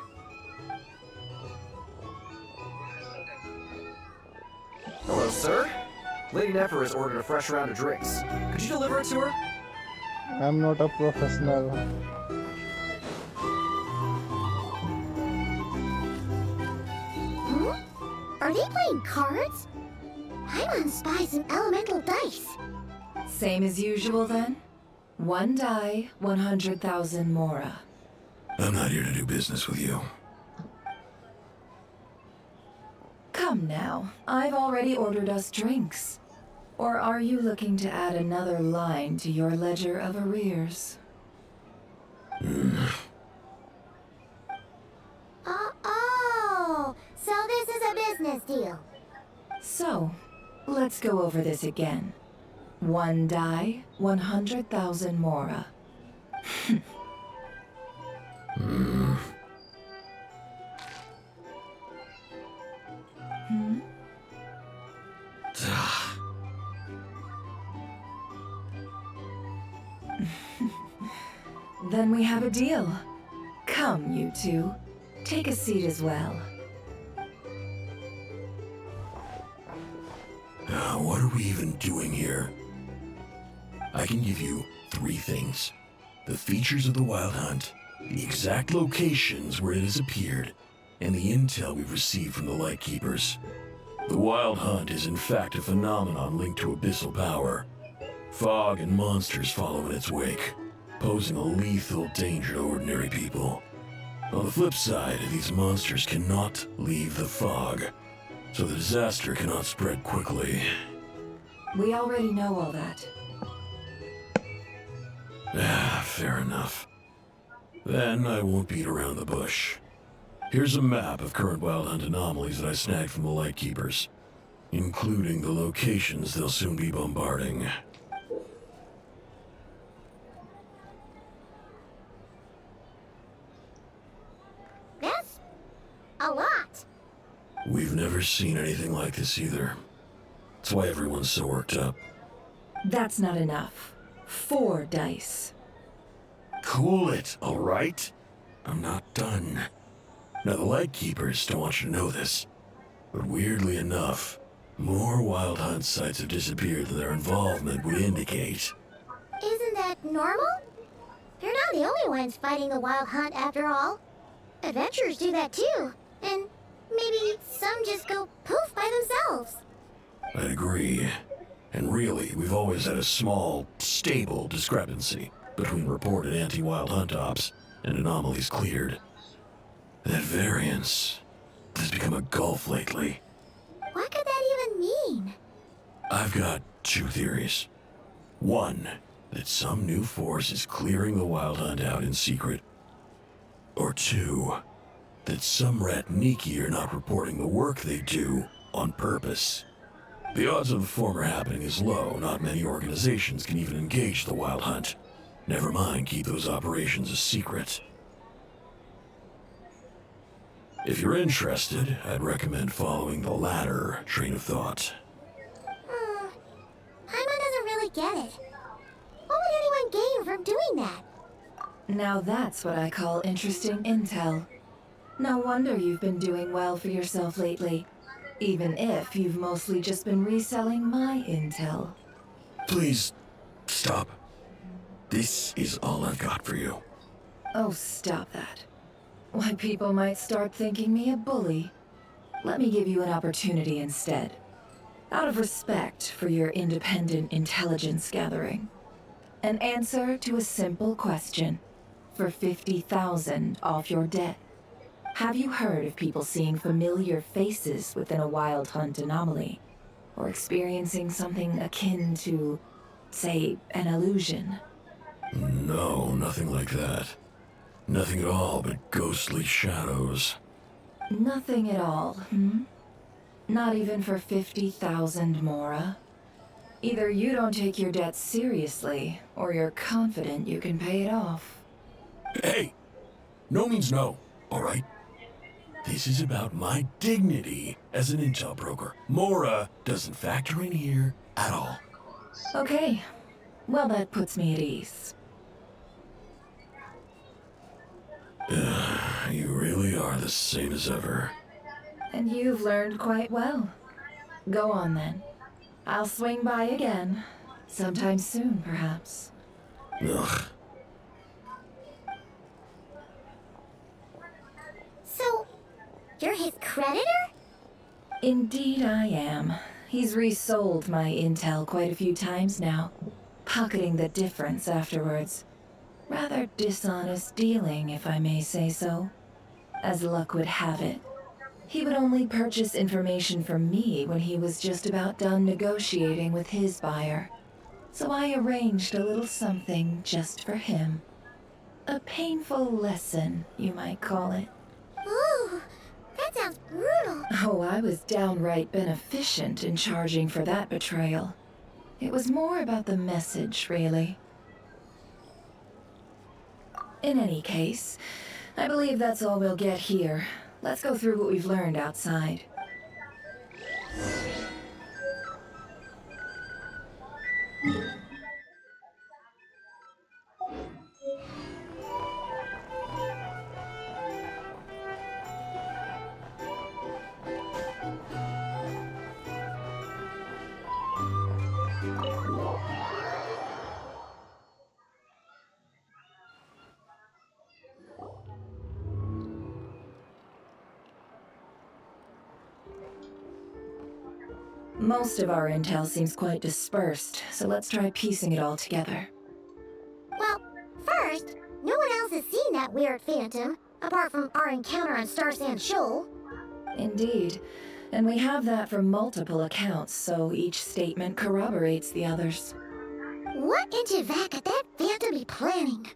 Hello, sir. Lady Nefer has ordered a fresh round of drinks. Could you deliver it to her? I'm not a professional. Huh? Are they playing cards? I'm on spies and elemental dice. Same as usual then? One die, 100,000 mora. I'm not here to do business with you. Come now, I've already ordered us drinks. Or are you looking to add another line to your ledger of arrears? Oh, so this is a business deal. So, let's go over this again. One die, 100,000 mora. Then we have a deal. Come, you two. Take a seat as well. What are we even doing here? I can give you 3 things. The features of the Wild Hunt, the exact locations where it has appeared, and the intel we've received from the Lightkeepers. The Wild Hunt is in fact a phenomenon linked to abyssal power. Fog and monsters follow in its wake, posing a lethal danger to ordinary people. On the flip side, these monsters cannot leave the fog, so the disaster cannot spread quickly. We already know all that. Fair enough. Then I won't beat around the bush. Here's a map of current Wild Hunt anomalies that I snagged from the Lightkeepers, including the locations they'll soon be bombarding. That's a lot. We've never seen anything like this either. That's why everyone's so worked up. That's not enough. 4 dice. Cool it, all right? I'm not done. Now, the Lightkeepers don't want you to know this, but weirdly enough, more Wild Hunt sites have disappeared than their involvement would indicate. Isn't that normal? They're not the only ones fighting the Wild Hunt after all. Adventurers do that too. And maybe some just go poof by themselves. I'd agree. And really, we've always had a small, stable discrepancy between reported anti-Wild Hunt ops and anomalies cleared. That variance has become a gulf lately. What could that even mean? I've got 2 theories. One, that some new force is clearing the Wild Hunt out in secret. Or 2, that some rat Niki are not reporting the work they do on purpose. The odds of the former happening is low. Not many organizations can even engage the Wild Hunt. Never mind keep those operations a secret. If you're interested, I'd recommend following the latter train of thought. Paimon doesn't really get it. What would anyone gain from doing that? Now that's what I call interesting intel. No wonder you've been doing well for yourself lately. Even if you've mostly just been reselling my intel. Please, Stop. This is all I've got for you. Oh, stop that. Why, people might start thinking me a bully. Let me give you an opportunity instead. Out of respect for your independent intelligence gathering. An answer to a simple question. For 50,000 off your debt. Have you heard of people seeing familiar faces within a wild hunt anomaly? Or experiencing something akin to, say, an illusion? No, nothing like that. Nothing at all but ghostly shadows. Nothing at all, hmm? Not even for 50,000 Mora? Either you don't take your debt seriously, or you're confident you can pay it off. Hey! No means no, alright? This is about my dignity as an intel broker. Mora doesn't factor in here at all. Okay. Well, that puts me at ease. You really are the same as ever. And you've learned quite well. Go on then. I'll swing by again. Sometime soon, perhaps. Ugh. So, you're his creditor? Indeed I am. He's resold my intel quite a few times now, pocketing the difference afterwards. Rather dishonest dealing, if I may say so. As luck would have it, he would only purchase information from me when he was just about done negotiating with his buyer. So I arranged a little something just for him. A painful lesson, you might call it. Ooh, that sounds brutal. Oh, I was downright beneficent in charging for that betrayal. It was more about the message, really. In any case, I believe that's all we'll get here. Let's go through what we've learned outside. Most of our intel seems quite dispersed, so let's try piecing it all together. Well, first, no one else has seen that weird phantom, apart from our encounter on Star Sand Shoal. Indeed. And we have that from multiple accounts, so each statement corroborates the others. What in Tuvok could that phantom be planning?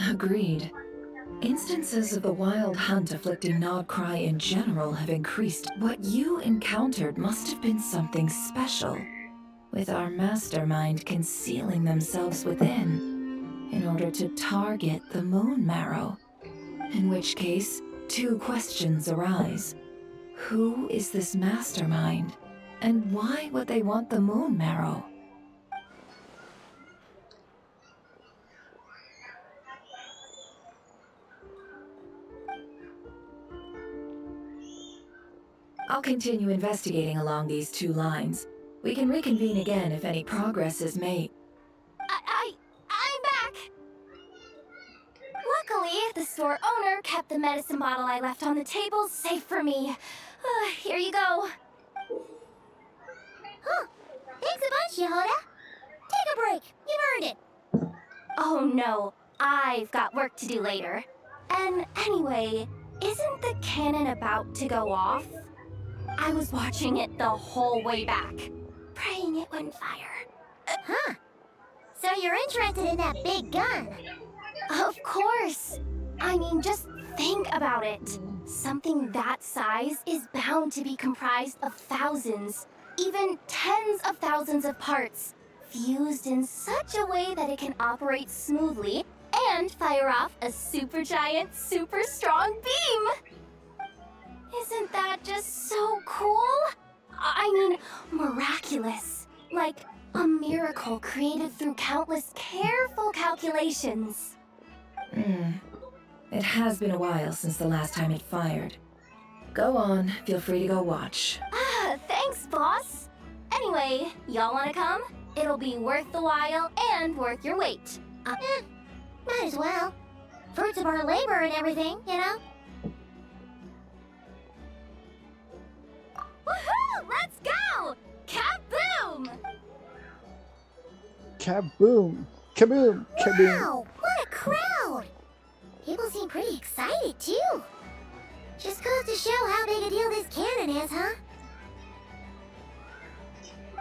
Agreed. Instances of the wild hunt afflicting Nod Krai in general have increased. What you encountered must have been something special, with our mastermind concealing themselves within, in order to target the Moon Marrow. In which case, two questions arise. Who is this mastermind? And why would they want the Moon Marrow? I'll continue investigating along these two lines. We can reconvene again if any progress is made. I'm back! Luckily, the store owner kept the medicine bottle I left on the table safe for me. Here you go. Huh. Thanks a bunch, Yehoda. Take a break. You've earned it. Oh no, I've got work to do later. And anyway, isn't the cannon about to go off? I was watching it the whole way back, praying it wouldn't fire. Huh. So you're interested in that big gun? Of course. I mean, just think about it. Something that size is bound to be comprised of thousands, even tens of thousands of parts, fused in such a way that it can operate smoothly and fire off a supergiant, super strong beam. Isn't that just so cool? I mean, miraculous. Like a miracle created through countless careful calculations. It has been a while since the last time it fired. Go on, feel free to go watch. Thanks, boss. Anyway, y'all wanna come? It'll be worth the while and worth your wait. Might as well. Fruits of our labor and everything, you know? Woohoo! Let's go! Kaboom! Kaboom! Kaboom! Kaboom! Wow, what a crowd! People seem pretty excited, too. Just goes to show how big a deal this cannon is, huh?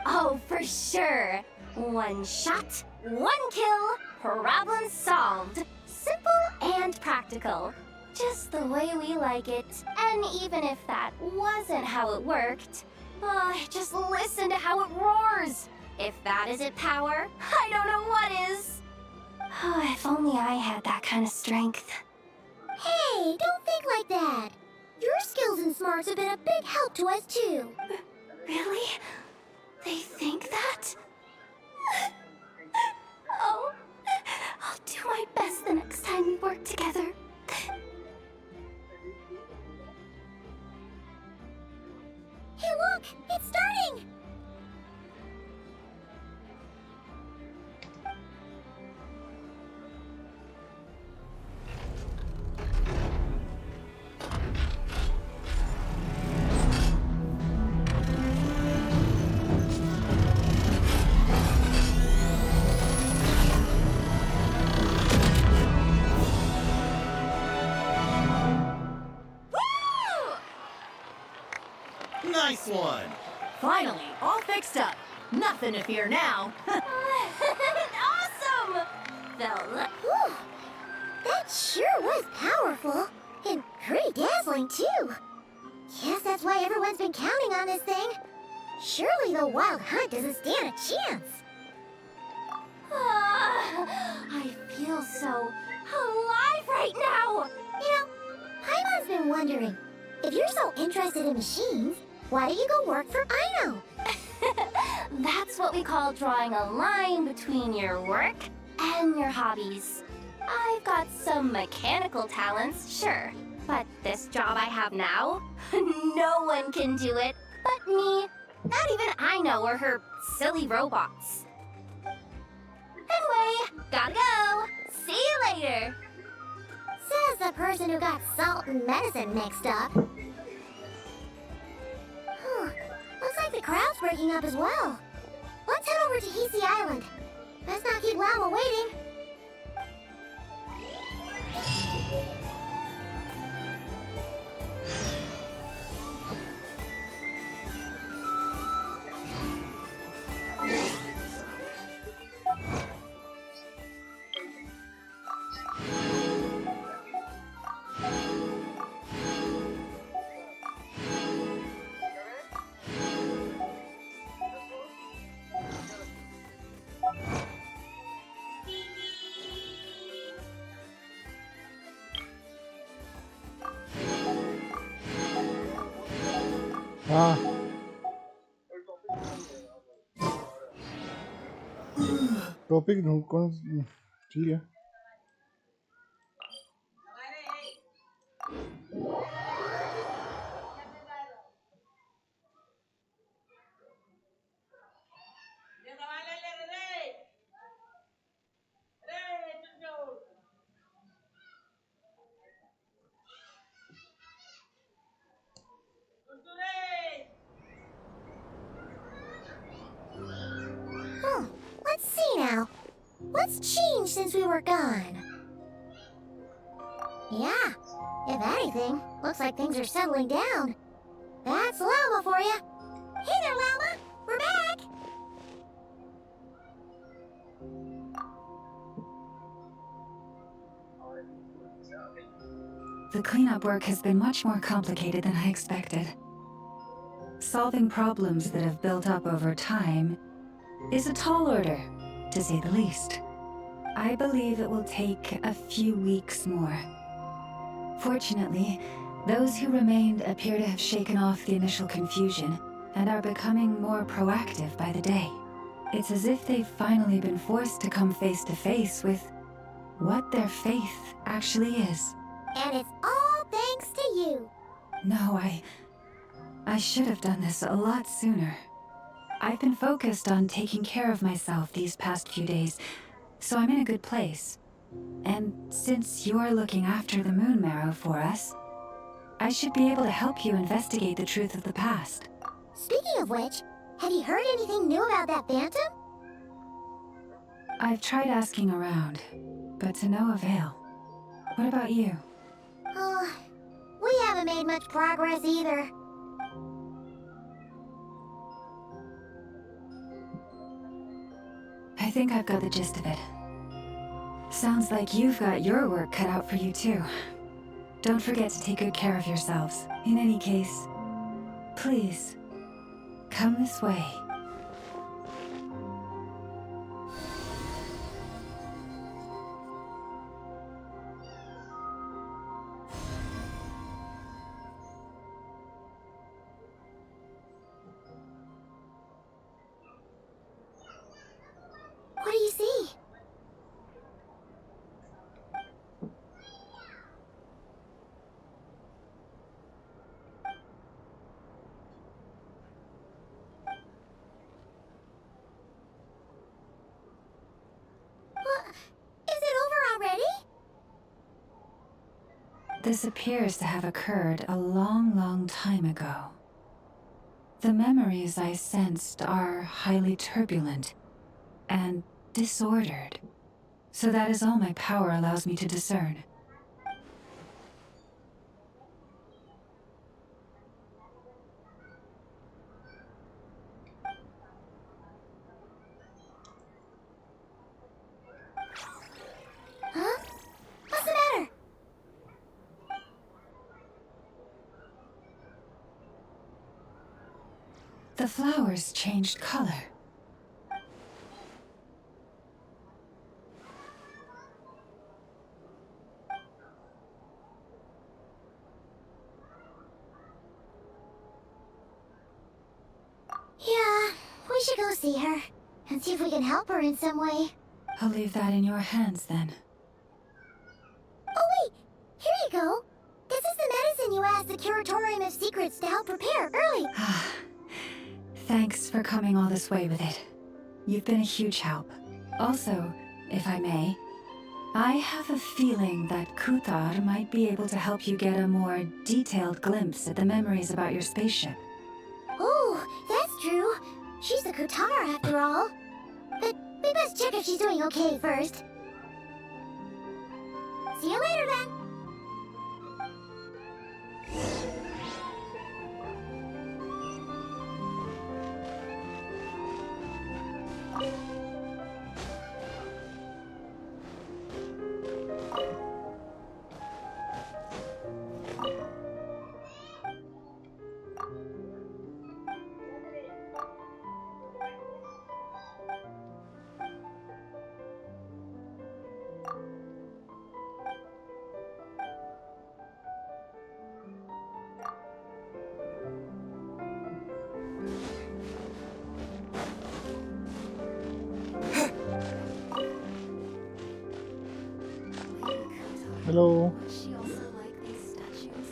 Oh, for sure. One shot, one kill, problem solved. Simple and practical. Just the way we like it. And even if that wasn't how it worked, just listen to how it roars. If that isn't power, I don't know what is. Oh, if only I had that kind of strength. Hey, don't think like that. Your skills and smarts have been a big help to us, too. Really? They think that? Oh, I'll do my best the next time we work together. Hey, look! It's starting! Nice one! Finally, all fixed up. Nothing to fear now. Awesome! Whew. That sure was powerful. And pretty dazzling, too. Guess that's why everyone's been counting on this thing. Surely the Wild Hunt doesn't stand a chance. I feel so alive right now! You know, Paimon's been wondering, if you're so interested in machines, why don't you go work for Ino? That's what we call drawing a line between your work and your hobbies. I've got some mechanical talents, sure, but this job I have now, no one can do it but me. Not even Ino or her silly robots. Anyway, gotta go. See you later. Says the person who got salt and medicine mixed up. Looks like the crowd's breaking up as well. Let's head over to Hisi Island. Let's not keep Lama waiting. हाँ topic ढूंढ कौन ठीक है Let's see now. What's changed since we were gone? Yeah, if anything, looks like things are settling down. That's Llama for you. Hey there, Llama. We're back. The cleanup work has been much more complicated than I expected. Solving problems that have built up over time is a tall order, to say the least. I believe it will take a few weeks more. Fortunately, those who remained appear to have shaken off the initial confusion and are becoming more proactive by the day. It's as if they've finally been forced to come face to face with what their faith actually is. And it's all thanks to you. No, I should have done this a lot sooner. I've been focused on taking care of myself these past few days, so I'm in a good place. And since you're looking after the moon marrow for us, I should be able to help you investigate the truth of the past. Speaking of which, have you heard anything new about that phantom? I've tried asking around, but to no avail. What about you? Oh, we haven't made much progress either. I think I've got the gist of it. Sounds like you've got your work cut out for you too. Don't forget to take good care of yourselves. In any case, please, come this way. What do you see? Is it over already? This appears to have occurred a long time ago. The memories I sensed are highly turbulent and disordered, so that is all my power allows me to discern. Huh? What's the matter? The flowers changed color. Yeah, we should go see her and see if we can help her in some way. I'll leave that in your hands then. Oh wait, here you go. This is the medicine you asked the Curatorium of Secrets to help prepare early. Thanks for coming all this way with it. You've been a huge help. Also, if I may, I have a feeling that Kuthar might be able to help you get a more detailed glimpse at the memories about your spaceship. Oh, that's true. She's the Kutar after all. But we must check if she's doing okay first. See you later then. Hello. She also like these statues.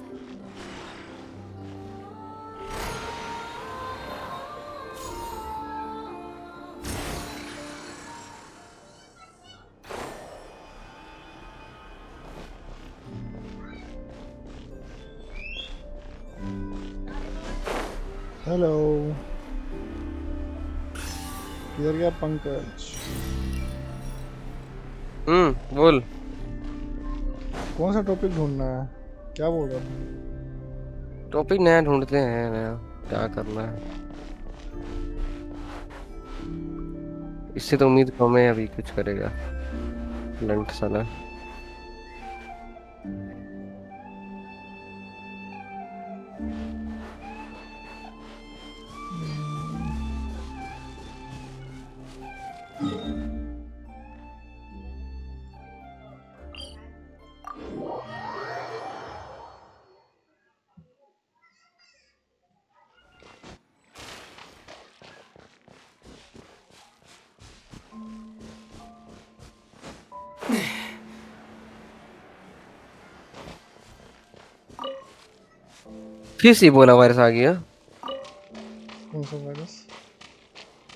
Hello किधर गया पंकज? बोल। कौन सा topic ढूंढना है? क्या बोल रहा था? टॉपिक नया ढूंढते हैं, नया क्या करना है। इससे तो उम्मीद कम है अभी कुछ करेगा लंट साला। फिर से बोला वायरस आ गया। कौन सा वायरस?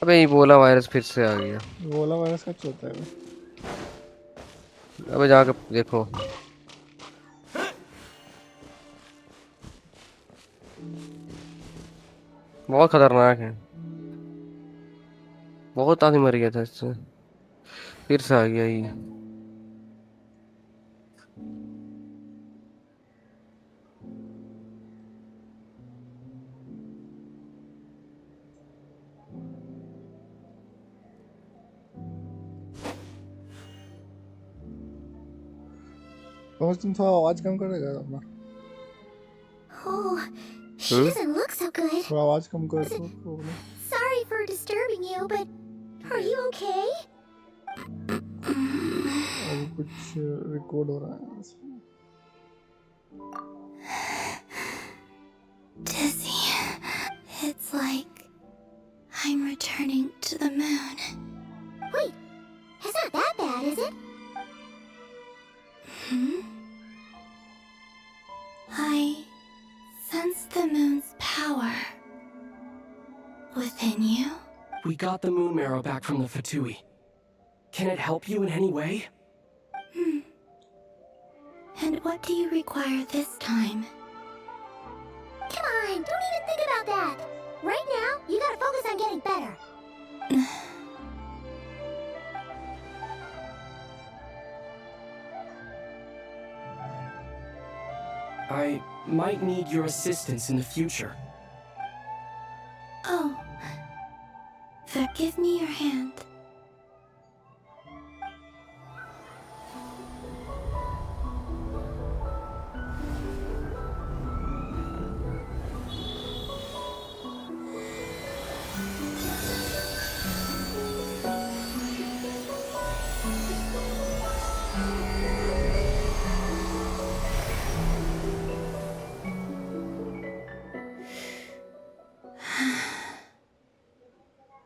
अबे इबोला वायरस फिर से आ गया। इबोला वायरस का होता है? अबे जाके देखो। बहुत खतरनाक है, बहुत आदमी मर गया था इससे, फिर से आ गया ये। तो तुम थोड़ा आवाज कम करेगा अपना? Oh, she doesn't look so good. थोड़ा आवाज कम कर तो Sorry for disturbing you, but are you okay? अभी कुछ रिकॉर्ड हो रहा है। Dizzy. It's like I'm returning to the moon. Wait, it's not that bad, is it? I sense the moon's power within you. We got the moon marrow back from the Fatui. Can it help you in any way? And what do you require this time? Come on, don't even think about that. Right now, you gotta focus on getting better. I might need your assistance in the future. Oh. Give me your hand.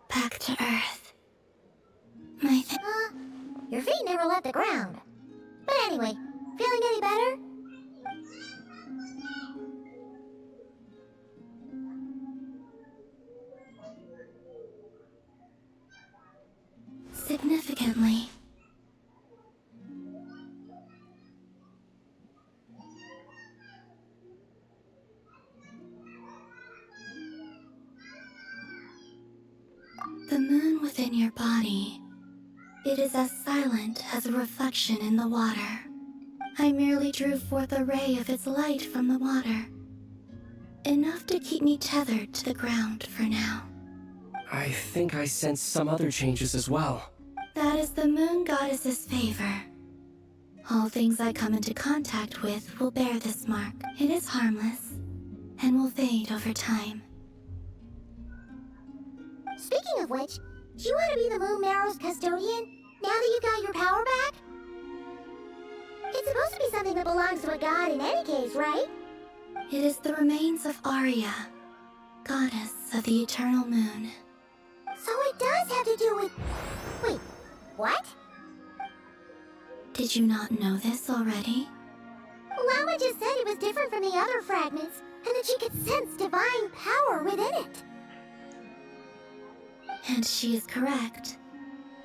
Back to Earth. Your feet never left the ground. But anyway, feeling any better? Significantly. The moon within your body. It is as silent as a reflection in the water. I merely drew forth a ray of its light from the water. Enough to keep me tethered to the ground for now. I think I sense some other changes as well. That is the moon goddess's favor. All things I come into contact with will bear this mark. It is harmless and will fade over time. Speaking of which, do you want to be the Moon Marrow's custodian, now that you've got your power back? It's supposed to be something that belongs to a god in any case, right? It is the remains of Arya, goddess of the eternal moon. So it does have to do with... Wait, what? Did you not know this already? Lama just said it was different from the other fragments, and that she could sense divine power within it. And she is correct.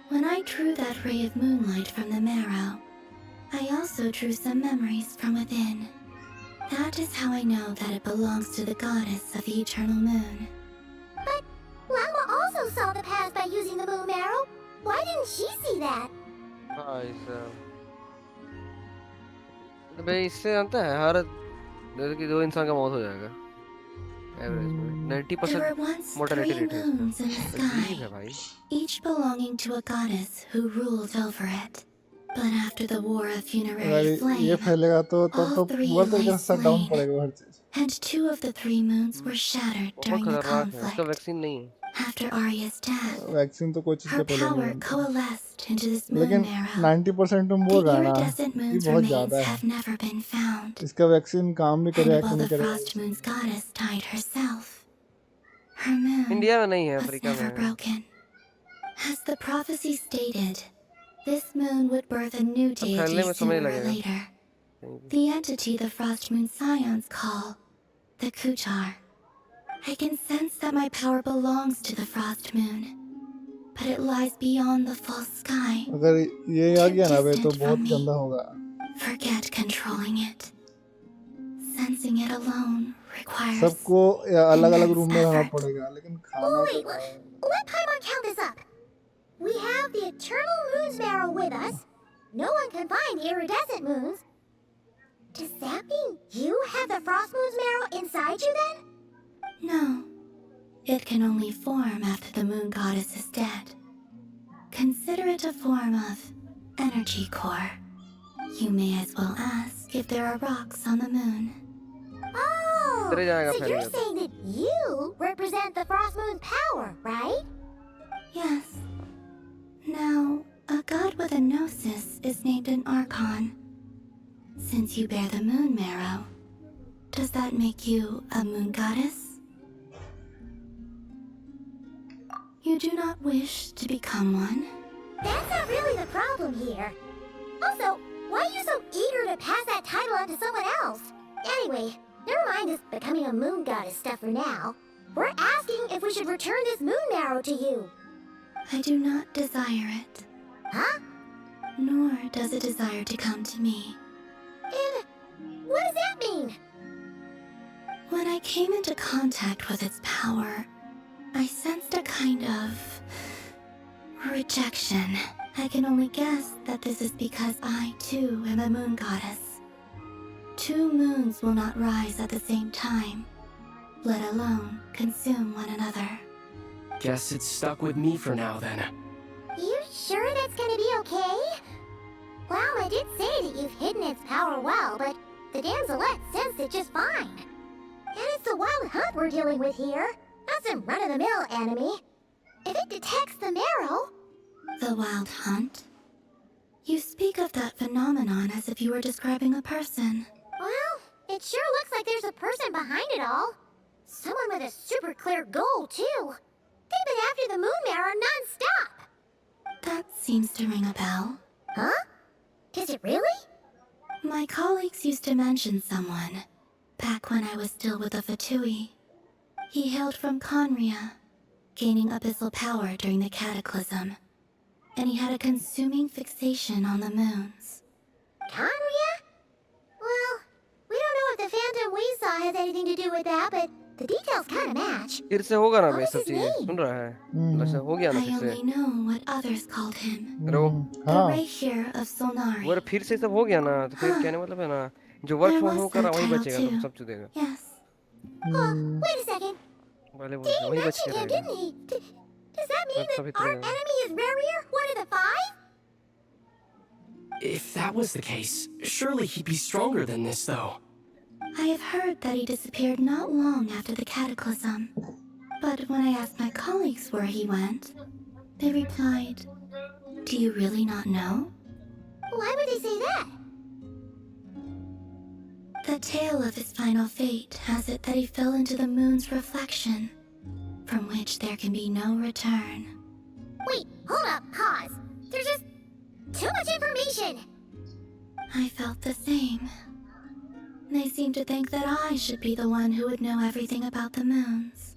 When I drew that ray of moonlight from the marrow, I also drew some memories from within. That is how I know that it belongs to the goddess of the eternal moon. But Lama also saw the past by using the moon marrow. Why didn't she see that? भाई इससे जानता है हर कि 2 इंसान का मौत हो जाएगा एवरेज में 90% मोर्टेलिटी रेट है इसका है भाई Each belonging to a goddess who ruled over it. But after the war of funerary flame, ये फैलेगा तो वर्ल्ड का सब डाउन पड़ेगा हर चीज. And 2 of the 3 moons were shattered during the conflict. इसका वैक्सीन नहीं है. After Arya's death, वैक्सीन तो कोई चीज के पहले power नहीं. coalesced into this moon लेकिन marrow. 90% तुम बोल रहा है ना Iridescent ये moon's बहुत remains ज्यादा है. have never been found. इसका वैक्सीन काम नहीं And करेगा while कि नहीं the करेगा. Frost Moon's goddess died herself, her moon India में नहीं है, was अफ्रीका में never है. broken. As the prophecy stated, this moon would birth a new फैलने deity में समय sooner or लगेगा. later. The entity the Frost Moon Scions call the Kuchar. I can sense that my power belongs to the Frost Moon. but it lies beyond the false sky. अगर ये आ गया ना बे तो बहुत गंदा होगा. Forget controlling it. Sensing it alone requires. सबको अलग-अलग रूम में रहना पड़ेगा, लेकिन खाना. Wait, let Paimon count this up. We have the eternal moon's marrow with us. No one can find the iridescent moons. Does that mean you have the frost moon's marrow inside you then? No. It can only form after the moon goddess is dead. Consider it a form of energy core. You may as well ask if there are rocks on the moon. Oh, so you're saying that you represent the frost moon's power, right? Yes. Now, a god with a gnosis is named an Archon. Since you bear the moon marrow, does that make you a moon goddess? You do not wish to become one? That's not really the problem here. Also, why are you so eager to pass that title on to someone else? Anyway, never mind this becoming a moon goddess stuff for now. We're asking if we should return this moon marrow to you. I do not desire it. Huh? Nor does it desire to come to me. And what does that mean? When I came into contact with its power, I sensed a kind of rejection. I can only guess that this is because I, too, am a moon goddess. Two moons will not rise at the same time, let alone consume one another. Guess it's stuck with me for now then. You sure that's gonna be okay? Well, I did say that you've hidden its power well, but the damselette sensed it just fine. And it's the wild hunt we're dealing with here, not some run-of-the-mill enemy. If it detects the marrow... The wild hunt? You speak of that phenomenon as if you were describing a person. Well, it sure looks like there's a person behind it all. Someone with a super clear goal, too. They've been after the moon marrow non-stop. That seems to ring a bell. Huh? Is it really? My colleagues used to mention someone, back when I was still with the Fatui. He hailed from Conria, gaining abyssal power during the cataclysm. And he had a consuming fixation on the moons. Conria? Well, we don't know if the phantom we saw has anything to do with that, but the details kind of match. फिर से होगा ना ये सब चीजें सुन रहा है वैसे हो गया ना I फिर से only know what others called him. Row The Rayhir of Solnari. वो फिर से सब हो गया ना तो फिर कहने मतलब है ना जो वर्क फ्रॉम होम कर रहा वही बचेगा तो सब चुदेगा Yes. Wait a second. वाले वो He वही बच mentioned के him, रहेगा didn't he? Does that mean सब that इतना our रहेगा enemy is Rarier, one of the five? If that was the case, surely he'd be stronger than this, though. I have heard that he disappeared not long after the cataclysm. But when I asked my colleagues where he went, they replied, "Do you really not know?" Why would they say that? The tale of his final fate has it that he fell into the moon's reflection, from which there can be no return. Wait, hold up, pause. There's just too much information. I felt the same. They seemed to think that I should be the one who would know everything about the moons.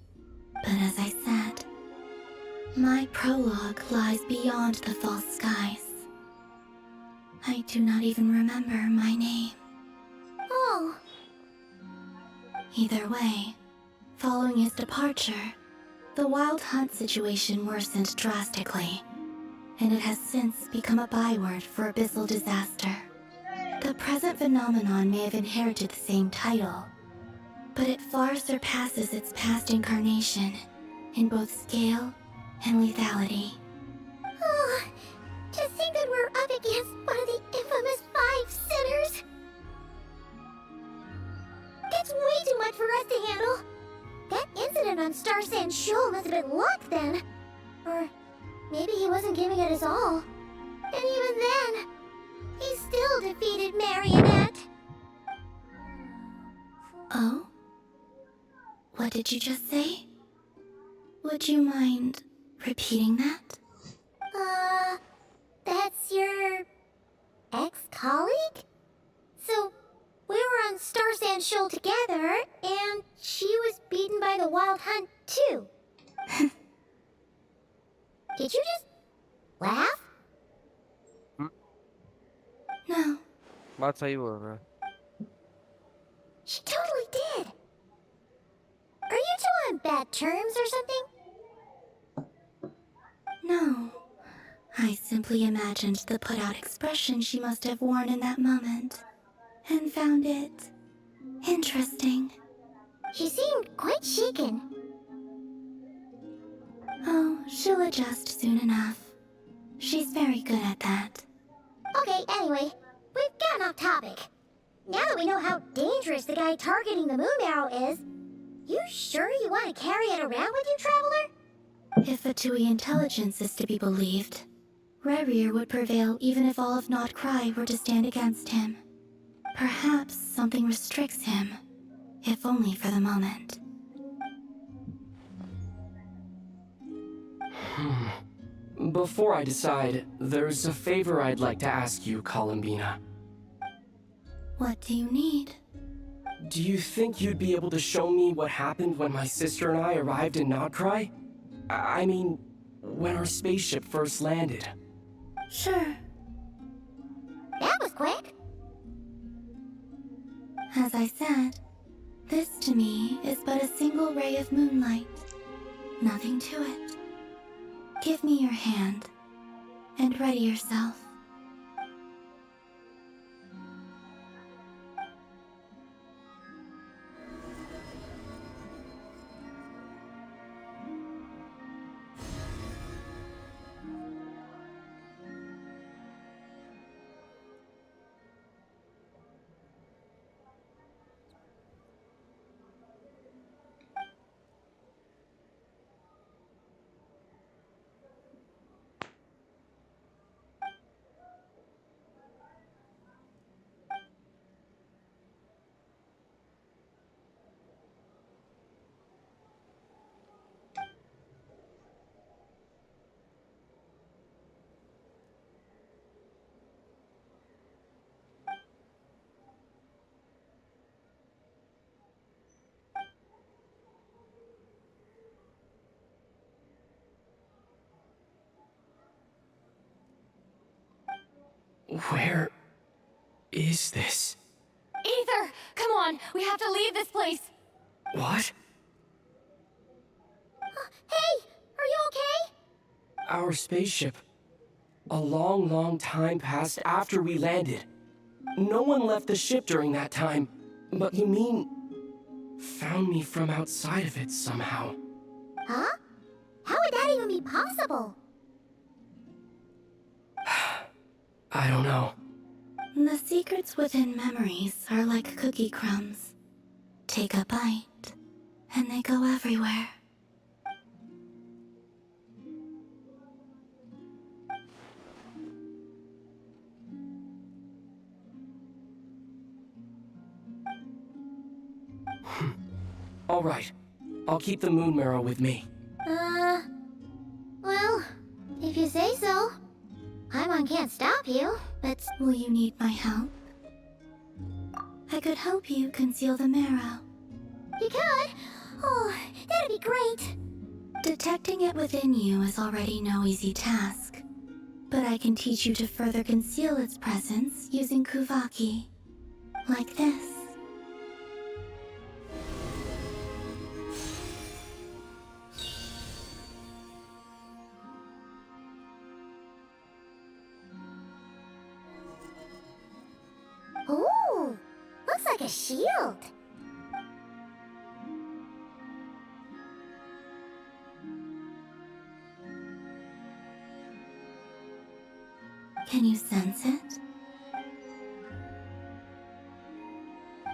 But as I said, my prologue lies beyond the false skies. I do not even remember my name. Oh. Either way, following his departure, the wild hunt situation worsened drastically, and it has since become a byword for abyssal disaster. The present phenomenon may have inherited the same title, but it far surpasses its past incarnation in both scale and lethality. Oh, to think that we're up against one of the infamous 5 sinners! That's way too much for us to handle. That incident on Star Sand Shoal must have been luck then. Or maybe he wasn't giving it his all. And even then, he still defeated Marionette. Oh? What did you just say? Would you mind repeating that? That's your ex-colleague? So, we were on Star Sand Shoal together, and she was beaten by the Wild Hunt, too. Did you just laugh? No. बात सही बोल रहा है. She totally did. Are you two on bad terms or something? No. I simply imagined the put-out expression she must have worn in that moment, and found it interesting. She seemed quite shaken. Oh, she'll adjust soon enough. She's very good at that. Okay, anyway, we've gotten off topic. Now that we know how dangerous the guy targeting the moon marrow is, you sure you want to carry it around with you, Traveler? If Fatui intelligence is to be believed, Rerir would prevail even if all of Not Krai were to stand against him. Perhaps something restricts him, if only for the moment. Before I decide, there's a favor I'd like to ask you, Columbina. What do you need? Do you think you'd be able to show me what happened when my sister and I arrived in Nodcry? I mean, when our spaceship first landed. Sure. That was quick. As I said, this to me is but a single ray of moonlight. Nothing to it. Give me your hand, and ready yourself. Where is this? Ether, come on, we have to leave this place. What? Hey, are you okay? Our spaceship. A long, long time passed after we landed. No one left the ship during that time. But you mean... found me from outside of it somehow. Huh? How would that even be possible? I don't know. The secrets within memories are like cookie crumbs. Take a bite, and they go everywhere. All right. I'll keep the moon marrow with me. Well, if you say so. Paimon can't stop you, but will you need my help? I could help you conceal the marrow. You could? Oh, that'd be great. Detecting it within you is already no easy task. But I can teach you to further conceal its presence using Kuvaki. Like this. Ooh, looks like a shield. Can you sense it?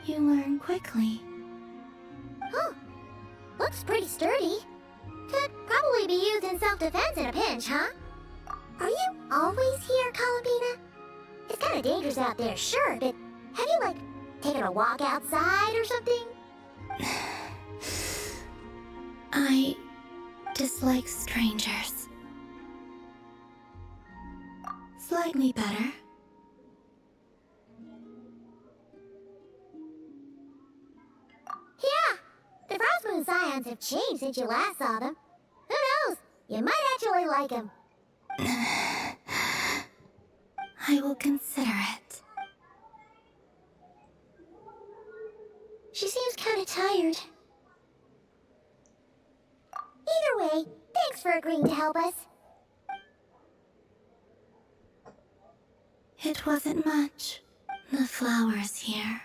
You learn quickly. Oh, looks pretty sturdy. Could probably be used in self-defense in a pinch, huh? Are you always here, Columbina? It's kind of dangerous out there, sure, but have you, like, taken a walk outside or something? I dislike strangers. Slightly better. Yeah, the Frostmoon Scions have changed since you last saw them. Who knows? You might actually like him. I will consider it. She seems kind of tired. Either way, thanks for agreeing to help us. It wasn't much. The flowers here.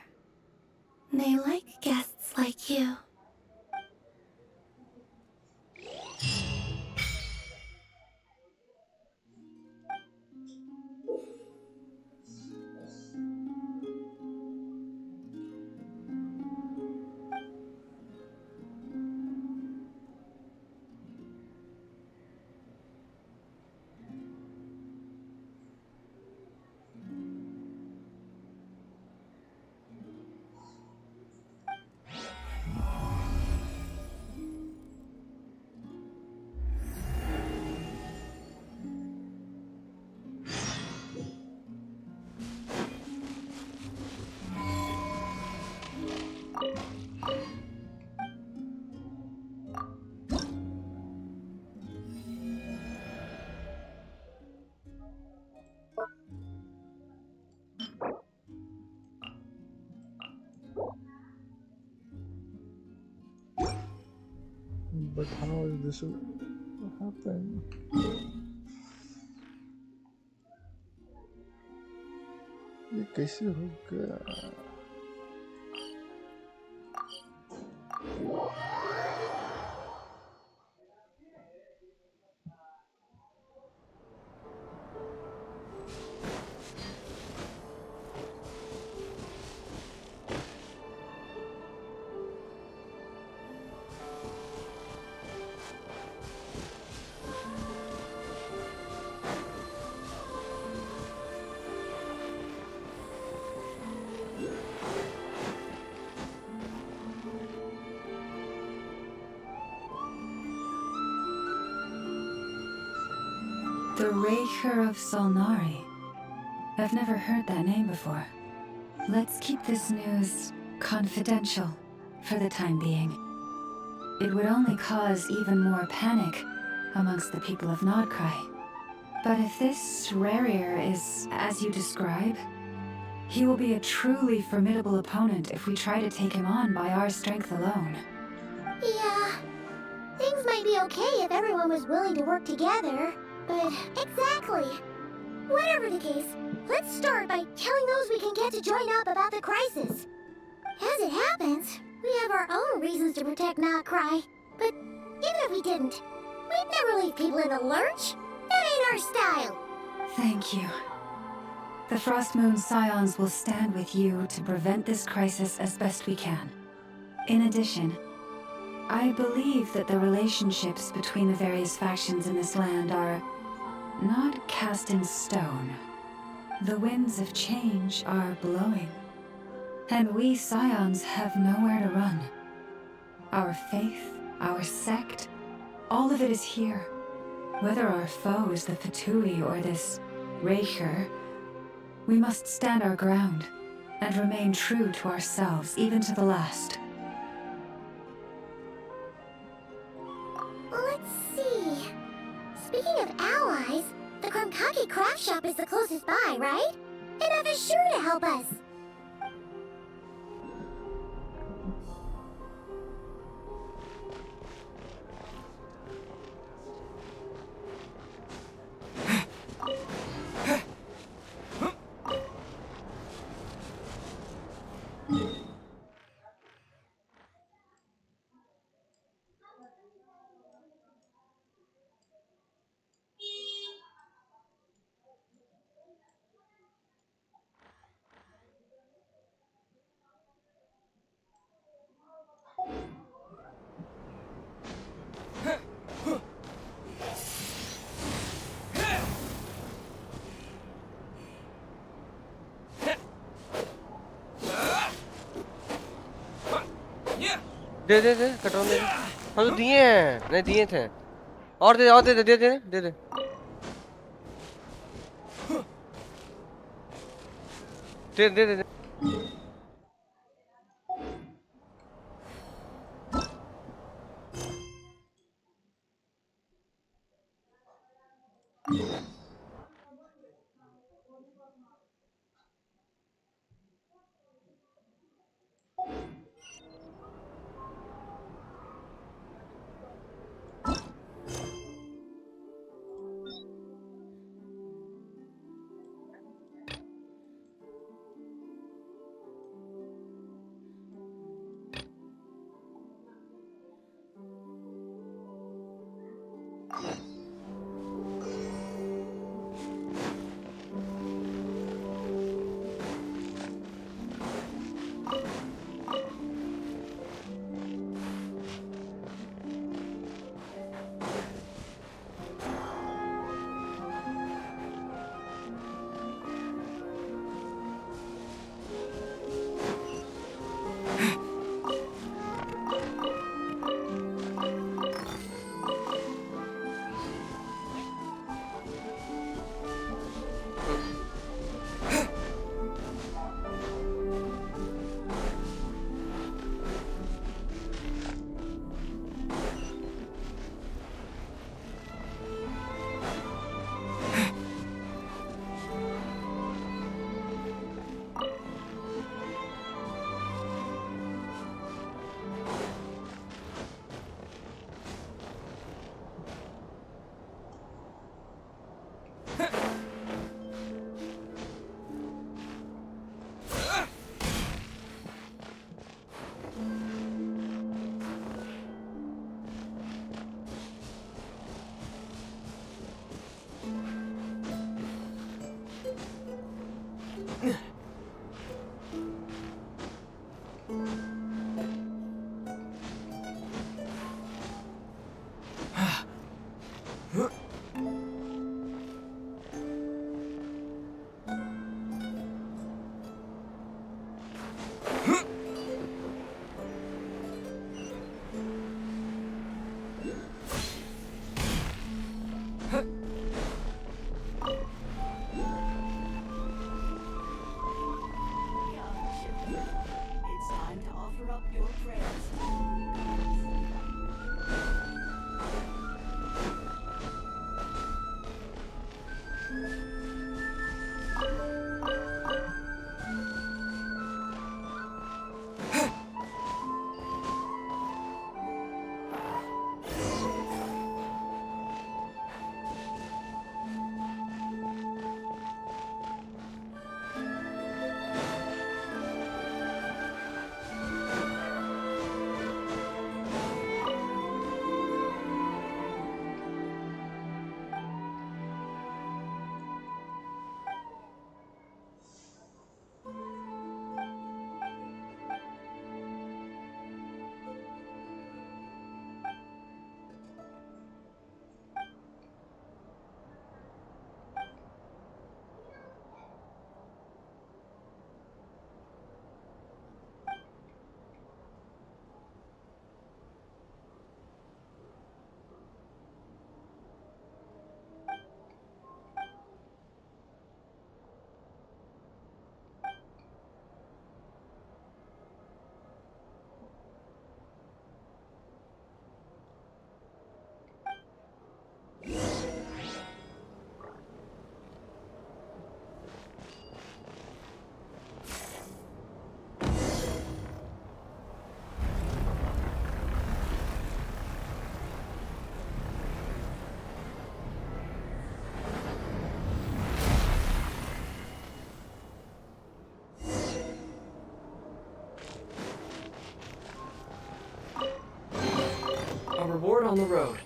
They like guests like you. But how is this happen? ये कैसे हो गया? The Raker of Solnari. I've never heard that name before. Let's keep this news confidential for the time being. It would only cause even more panic amongst the people of Nordkrai. But if this Rarier is as you describe, he will be a truly formidable opponent if we try to take him on by our strength alone. Yeah, things might be okay if everyone was willing to work together, but exactly. Whatever the case, let's start by telling those we can get to join up about the crisis. As it happens, we have our own reasons to protect Nordkrai, but even if we didn't, we'd never leave people in the lurch. That ain't our style. Thank you. The Frost Moon Scions will stand with you to prevent this crisis as best we can. In addition, I believe that the relationships between the various factions in this land are not cast in stone. The winds of change are blowing, and we Scions have nowhere to run. Our faith, our sect, all of it is here. Whether our foe is the Fatui or this Raker, we must stand our ground and remain true to ourselves, even to the last. Let's see. Speaking of allies, the Krumkaki craft shop is the closest by, right? Enough is sure to help us. They they they cotton दे हम तो दिए हैं नहीं दिए थे और दे दे दे दे दे दे दे दे दे दे A reward on the road.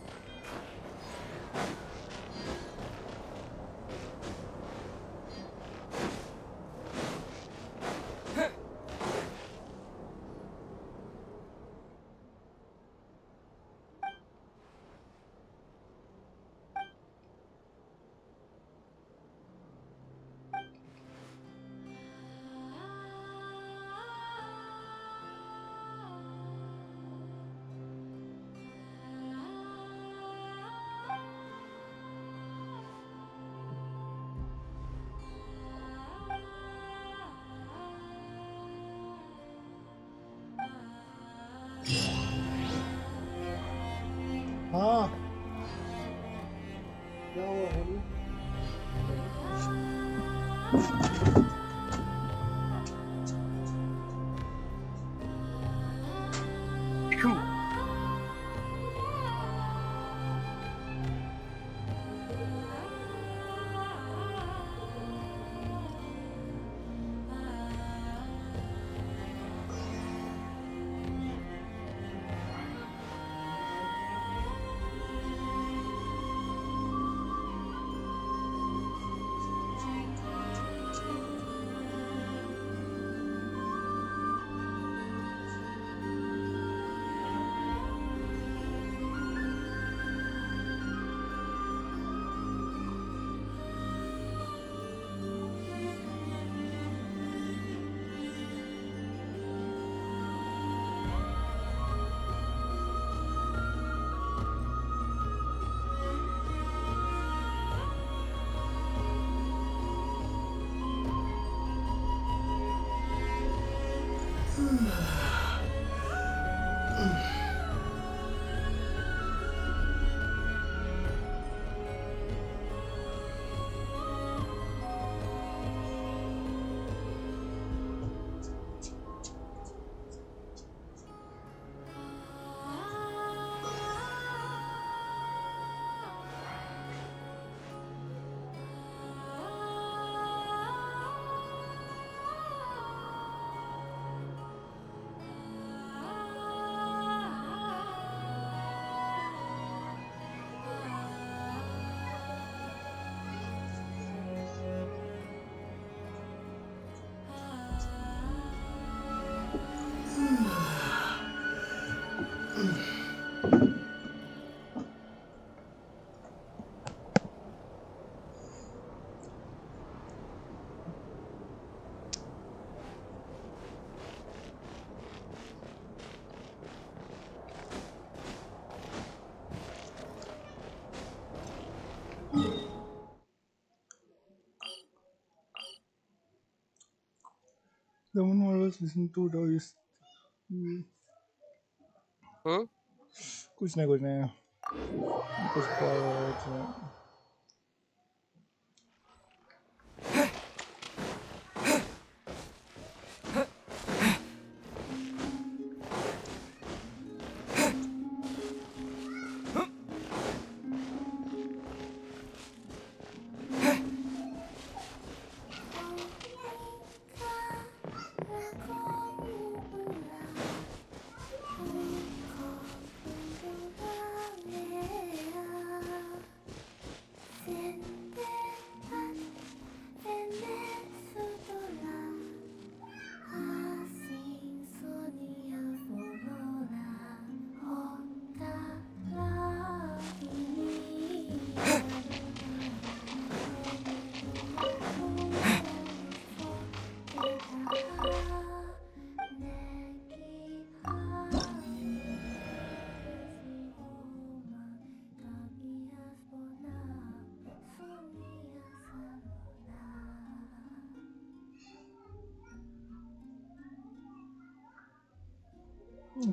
The one I was listening to though is कुछ नहीं कुछ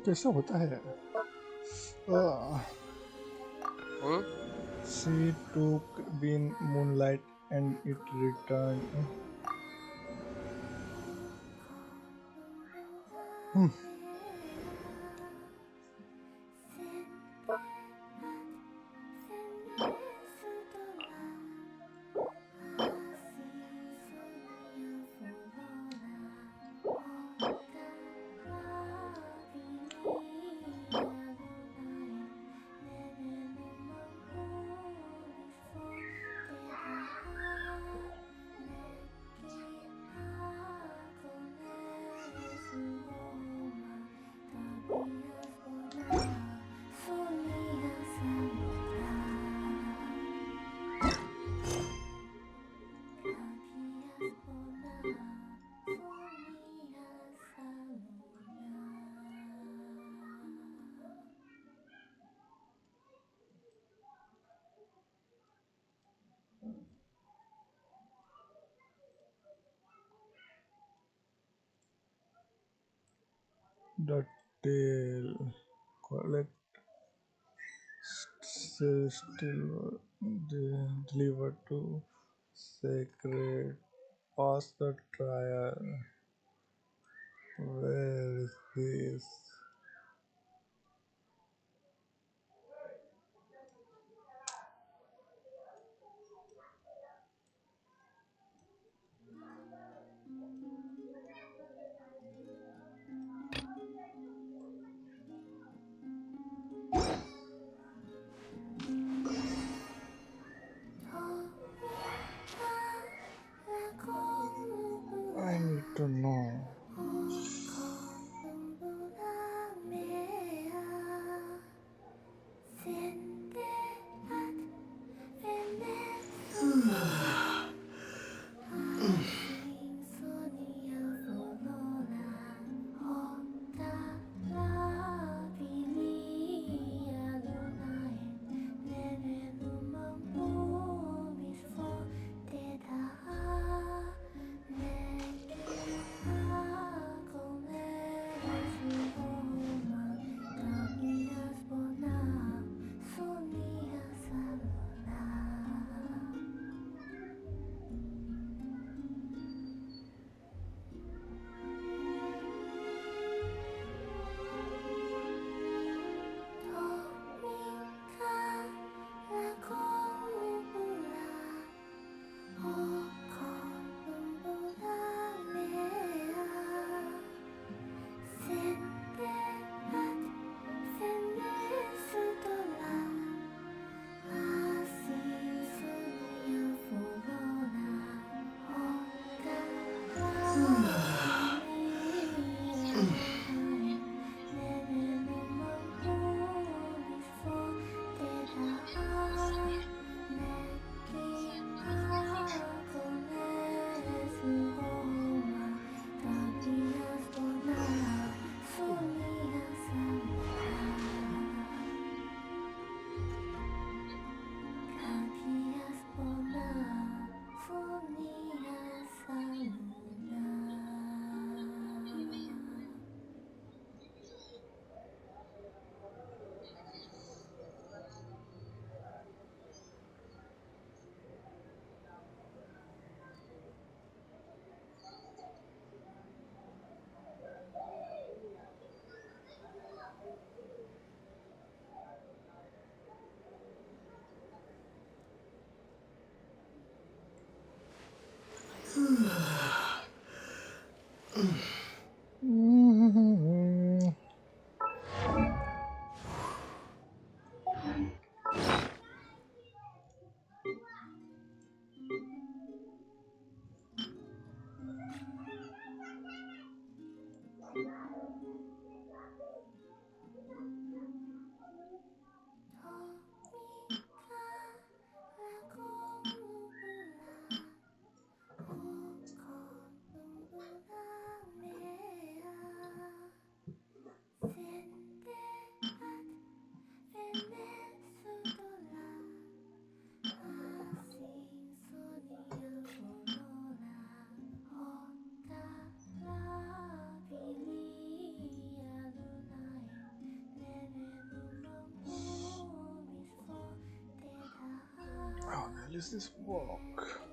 कैसा होता है She took Bean Moonlight and it returned. The tail collect still delivered to sacred Pass the trial. Where is this? I need to know. How the hell is this work?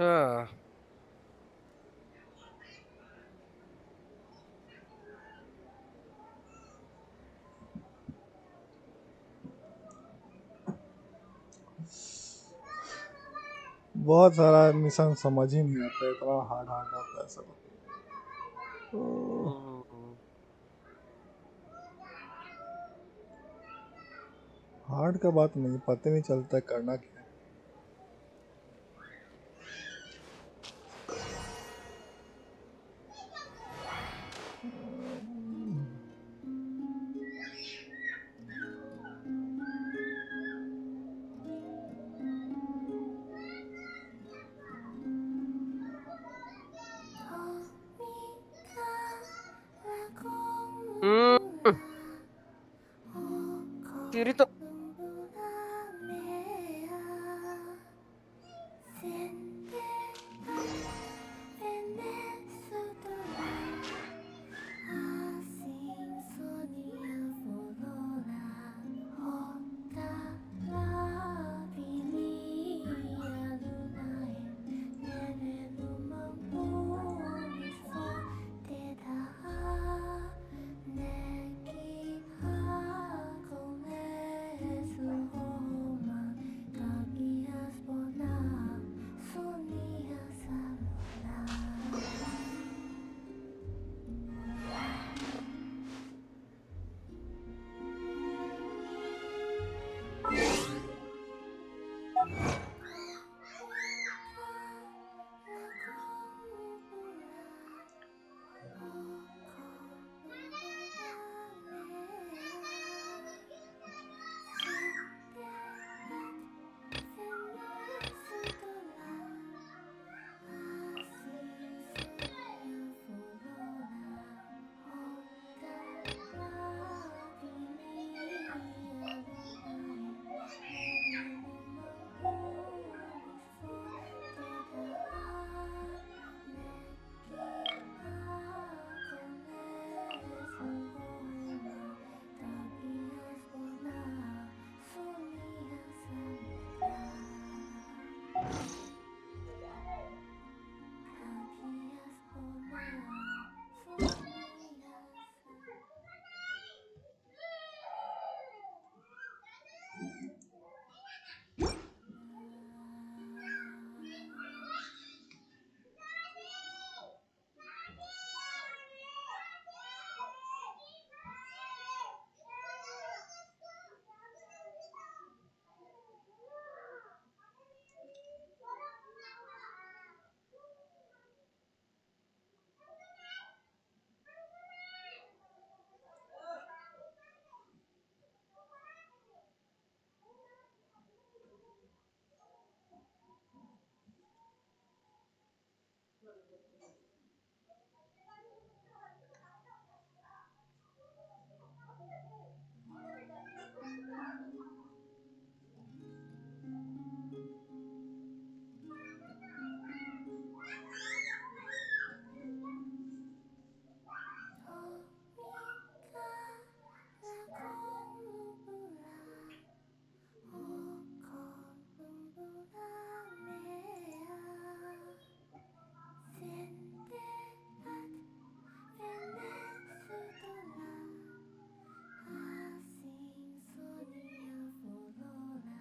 हाँ बहुत सारा mission समझ ही नहीं आता, इतना hard hard होता है सब। हार्ड का बात नहीं, पता नहीं चलता है करना क्या है। तेरी तो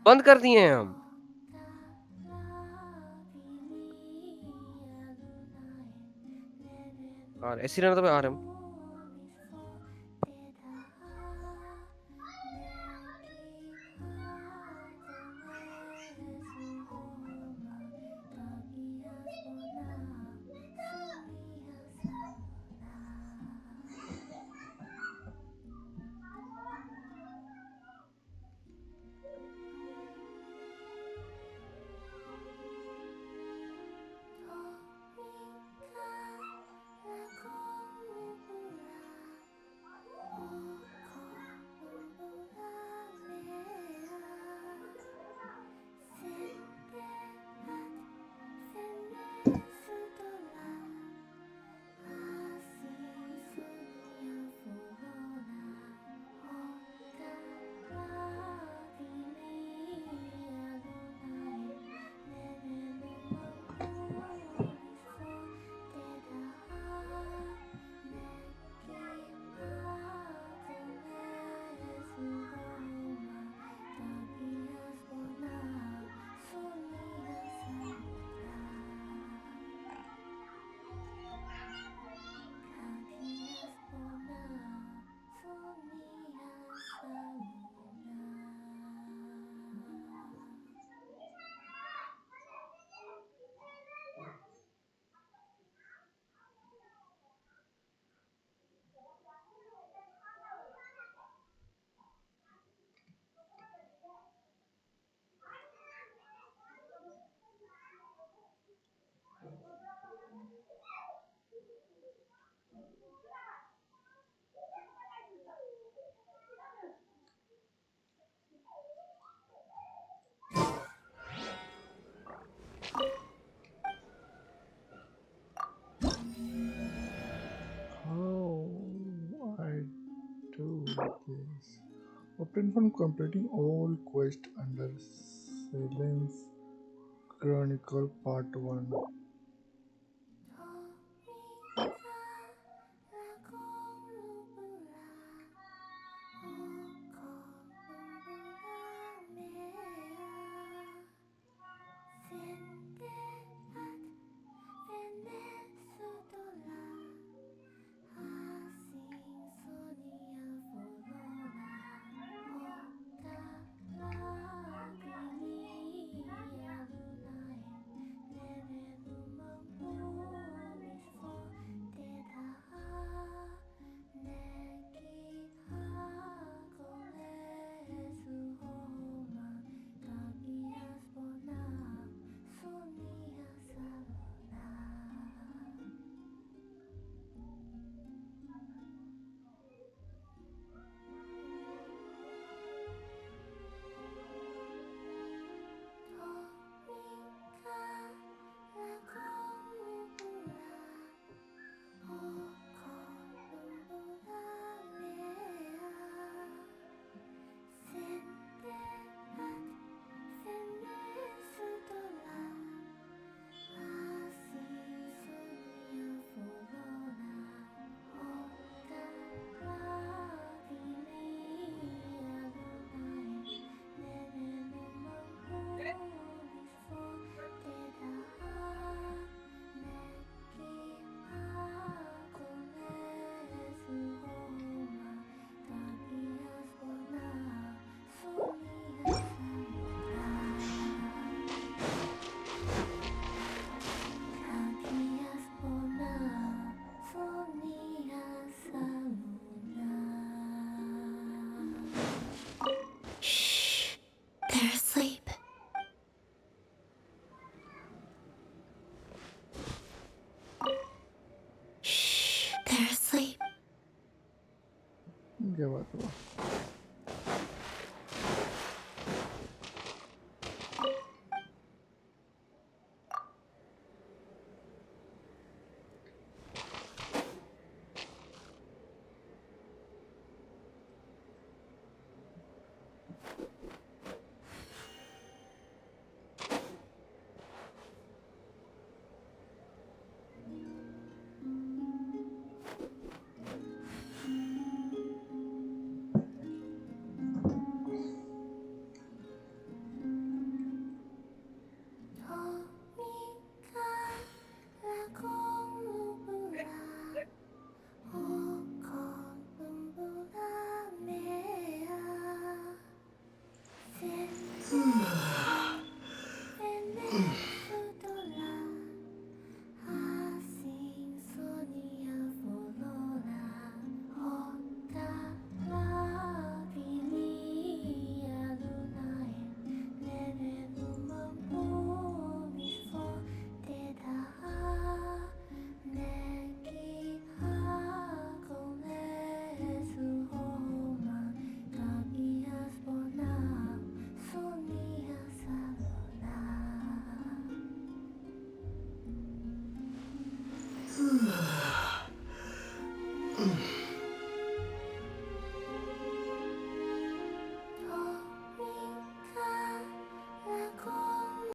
बंद कर दिए हैं हम। और ऐसी रहना तो मैं आ रहा हूँ। How I do this? Open from completing all quests under Silence Chronicle Part 1.